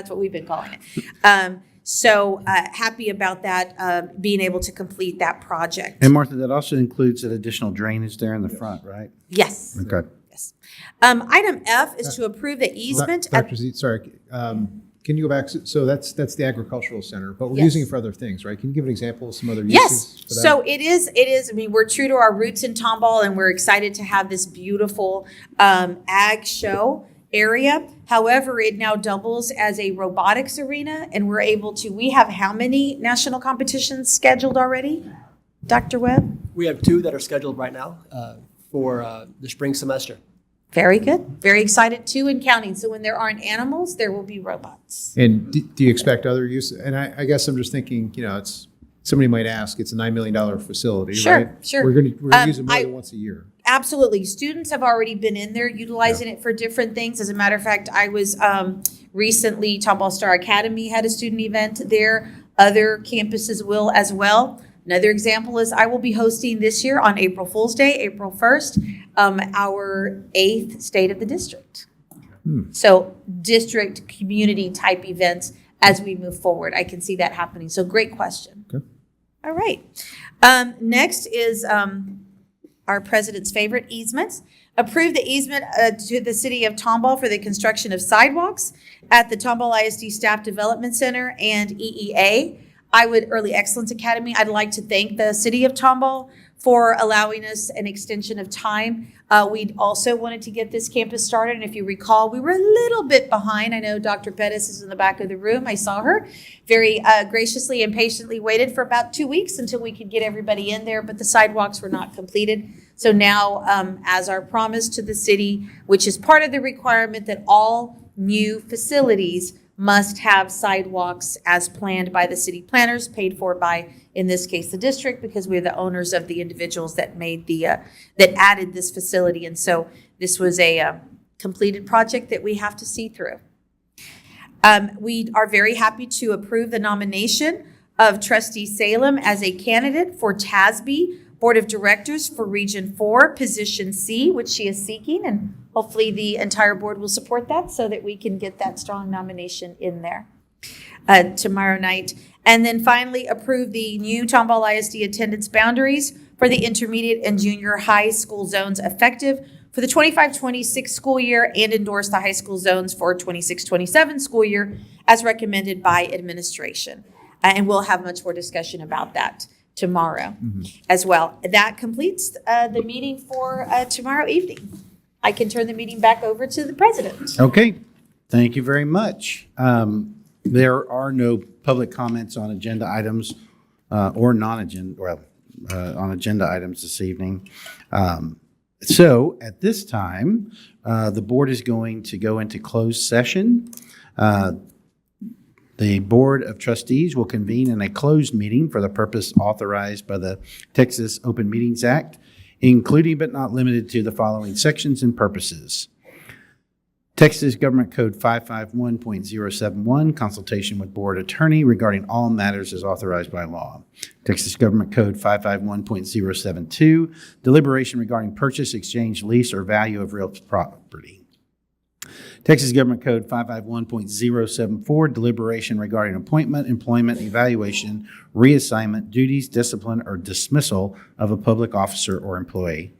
what we've been calling it. So happy about that, being able to complete that project. And Martha, that also includes that additional drainage there in the front, right? Yes. Okay. Yes. Item F is to approve the easement. Dr. Z, sorry, can you go back? So that's the agricultural center, but we're Yes. using it for other things, right? Can you give an example of some other uses? Yes, for that? so it is, I mean, we're true to our roots in Tomball, and we're excited to have this beautiful ag show area. However, it now doubles as a robotics arena, and we have how many national competitions scheduled already? Dr. Webb? We have 2 that are scheduled right now for the spring semester. Very good. Very excited, 2 and counting. So when there aren't animals, there will be robots. And do you expect other use? And I guess I'm just thinking, it's somebody might ask, it's a $9 million facility, Sure, right? sure. We're going to use it more than once a year. Absolutely. Students have already been in there utilizing it for different things. As a matter of fact, I was recently, Tomball Star Academy had a student event there. Other campuses will as well. Another example is I will be hosting this year on April Fool's Day, April 1st, our 8th State of the District. So district community type events as we move forward. I can see that happening. So great question. Okay. All right. Next is our president's favorite, easements. Approve the easement to the city of Tomball for the construction of sidewalks at the Tomball ISD Staff Development Center and EEA. Early Excellence Academy. I'd like to thank the city of Tomball for allowing us an extension of time. We also wanted to get this campus started, and if you recall, we were a little bit behind. I know Dr. Pettis is in the back of the room. I saw her very graciously and patiently waited for about 2 weeks until we could get everybody in there, but the sidewalks were not completed. So now, as our promise to the city, which is part of the requirement that all new facilities must have sidewalks as planned by the city planners, paid for by, in this case, the district, because we're the owners of the individuals that made that added this facility. And so this was a completed project that we have to see through. We are very happy to approve the nomination of Trustee Salem as a candidate for TASB Board of Directors for Region 4, Position C, which she is seeking, and hopefully the entire board will support that so that we can get that strong nomination in there tomorrow night. And then finally, approve the new Tomball ISD attendance boundaries for the intermediate and junior high school zones effective for the 25-26 school year, and endorse the high school zones for 26-27 school year as recommended by administration. And we'll have much more discussion about that tomorrow as well. That completes the meeting for tomorrow evening. I can turn the meeting back over to the president. Okay, thank you very much. There are no public comments on agenda items or non-agenda, on agenda items this evening. So at this time, the board is going to go into closed session. The Board of Trustees will convene in a closed meeting for the purpose authorized by the Texas Open Meetings Act, including but not limited to the following sections and purposes. Texas Government Code 551.071, consultation with board attorney regarding all matters as authorized by law. Texas Government Code 551.072, deliberation regarding purchase, exchange, lease, or value of real property. Texas Government Code 551.074, deliberation regarding appointment, employment, evaluation, reassignment, duties, discipline, or dismissal of a public officer or employee.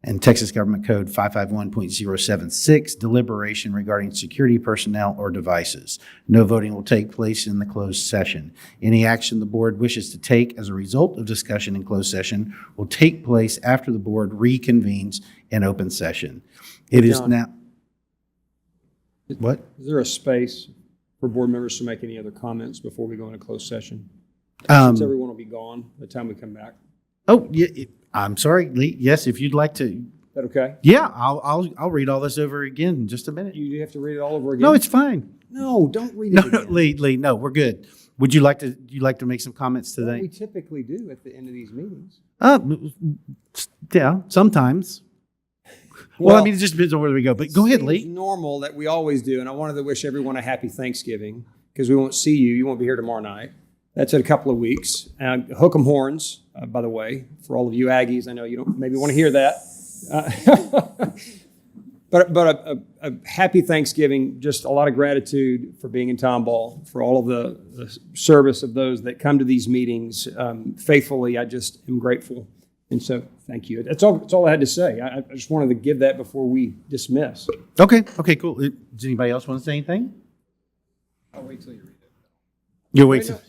And Texas Government Code 551.076, deliberation regarding security personnel or devices. No voting will take place in the closed session. Any action the board wishes to take as a result of discussion in closed session will take place after the board reconvenes in open session. It is John. now. What? Is there a space for board members to make any other comments before we go into closed session? Since everyone will be gone by the time we come back. Oh, yeah, I'm sorry, Lee. Yes, if you'd like to. Is that okay? Yeah, I'll read all this over again in just a minute. You have to read it all over again? No, it's fine. No, don't read it No, again. Lee, no, we're good. Would you like to make some comments Well, today? we typically do at the end of these meetings. Yeah, sometimes. Well, I mean, it just depends on where we go. But go ahead, It's Lee. normal that we always do, and I wanted to wish everyone a happy Thanksgiving because we won't see you. You won't be here tomorrow night. That's in a couple of weeks. Hook 'em horns, by the way, for all of you Aggies. I know you don't maybe want to hear that. But a happy Thanksgiving, just a lot of gratitude for being in Tomball, for all of the service of those that come to these meetings faithfully. I just am grateful. And so, thank you. That's all I had to say. I just wanted to give that before we dismiss. Okay, cool. Does anybody else want to say anything? I'll wait till you read it. You'll wait. Till...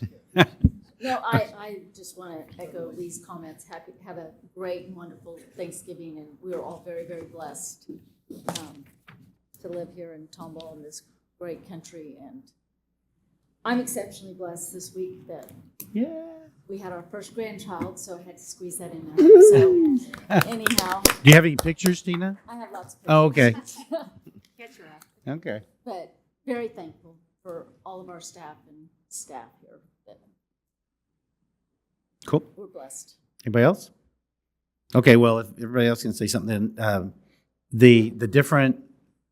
No, I just want to echo Lee's comments. Have a great and wonderful Thanksgiving, and we are all very, very blessed to live here in Tomball in this great country. And I'm exceptionally blessed this week that we had our first grandchild, so I had to squeeze that in there. So anyhow, Do you have any pictures, Tina? I have lots of pictures. Oh, okay. Get your act. Okay. But very thankful for all of our staff here. That Cool. we're blessed. Anybody else? Okay, well, if everybody else can say something, then the different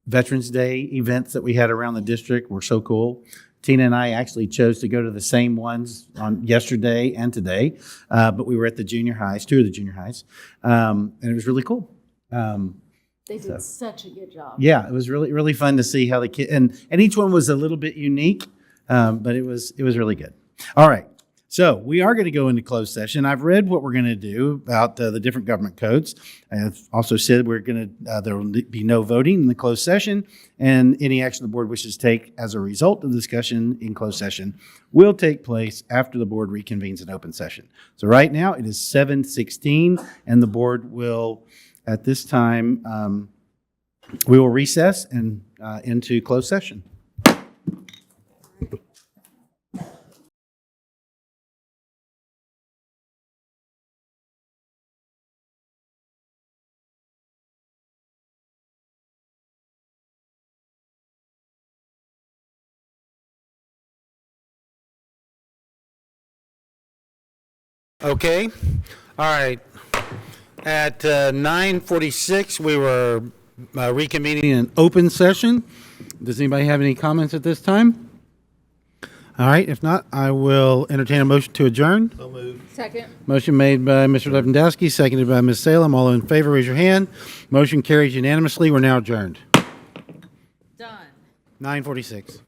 Veterans Day events that we had around the district were so cool. Tina and I actually chose to go to the same ones on yesterday and today, but we were at the junior highs, two of the junior highs, and it was really cool. They did such a good job. Yeah, it was really, really fun to see how the kid, and each one was a little bit unique, but it was really good. All right. So we are going to go into closed session. I've read what we're going to do about the different government codes. I've also said there will be no voting in the closed session, and any action the board wishes to take as a result of the discussion in closed session will take place after the board reconvenes in open session. So right now it is 7:16, and the board will, at this time, we will recess and into closed session. Okay, all right. At 9:46, we were reconvening in open session. Does anybody have any comments at this time? All right, if not, I will entertain a motion to adjourn. So moved. Second. Motion made by Mr. Lewandowski, seconded by Ms. Salem. All in favor, raise your hand. Motion carries unanimously. We're now adjourned. Done. 9:46.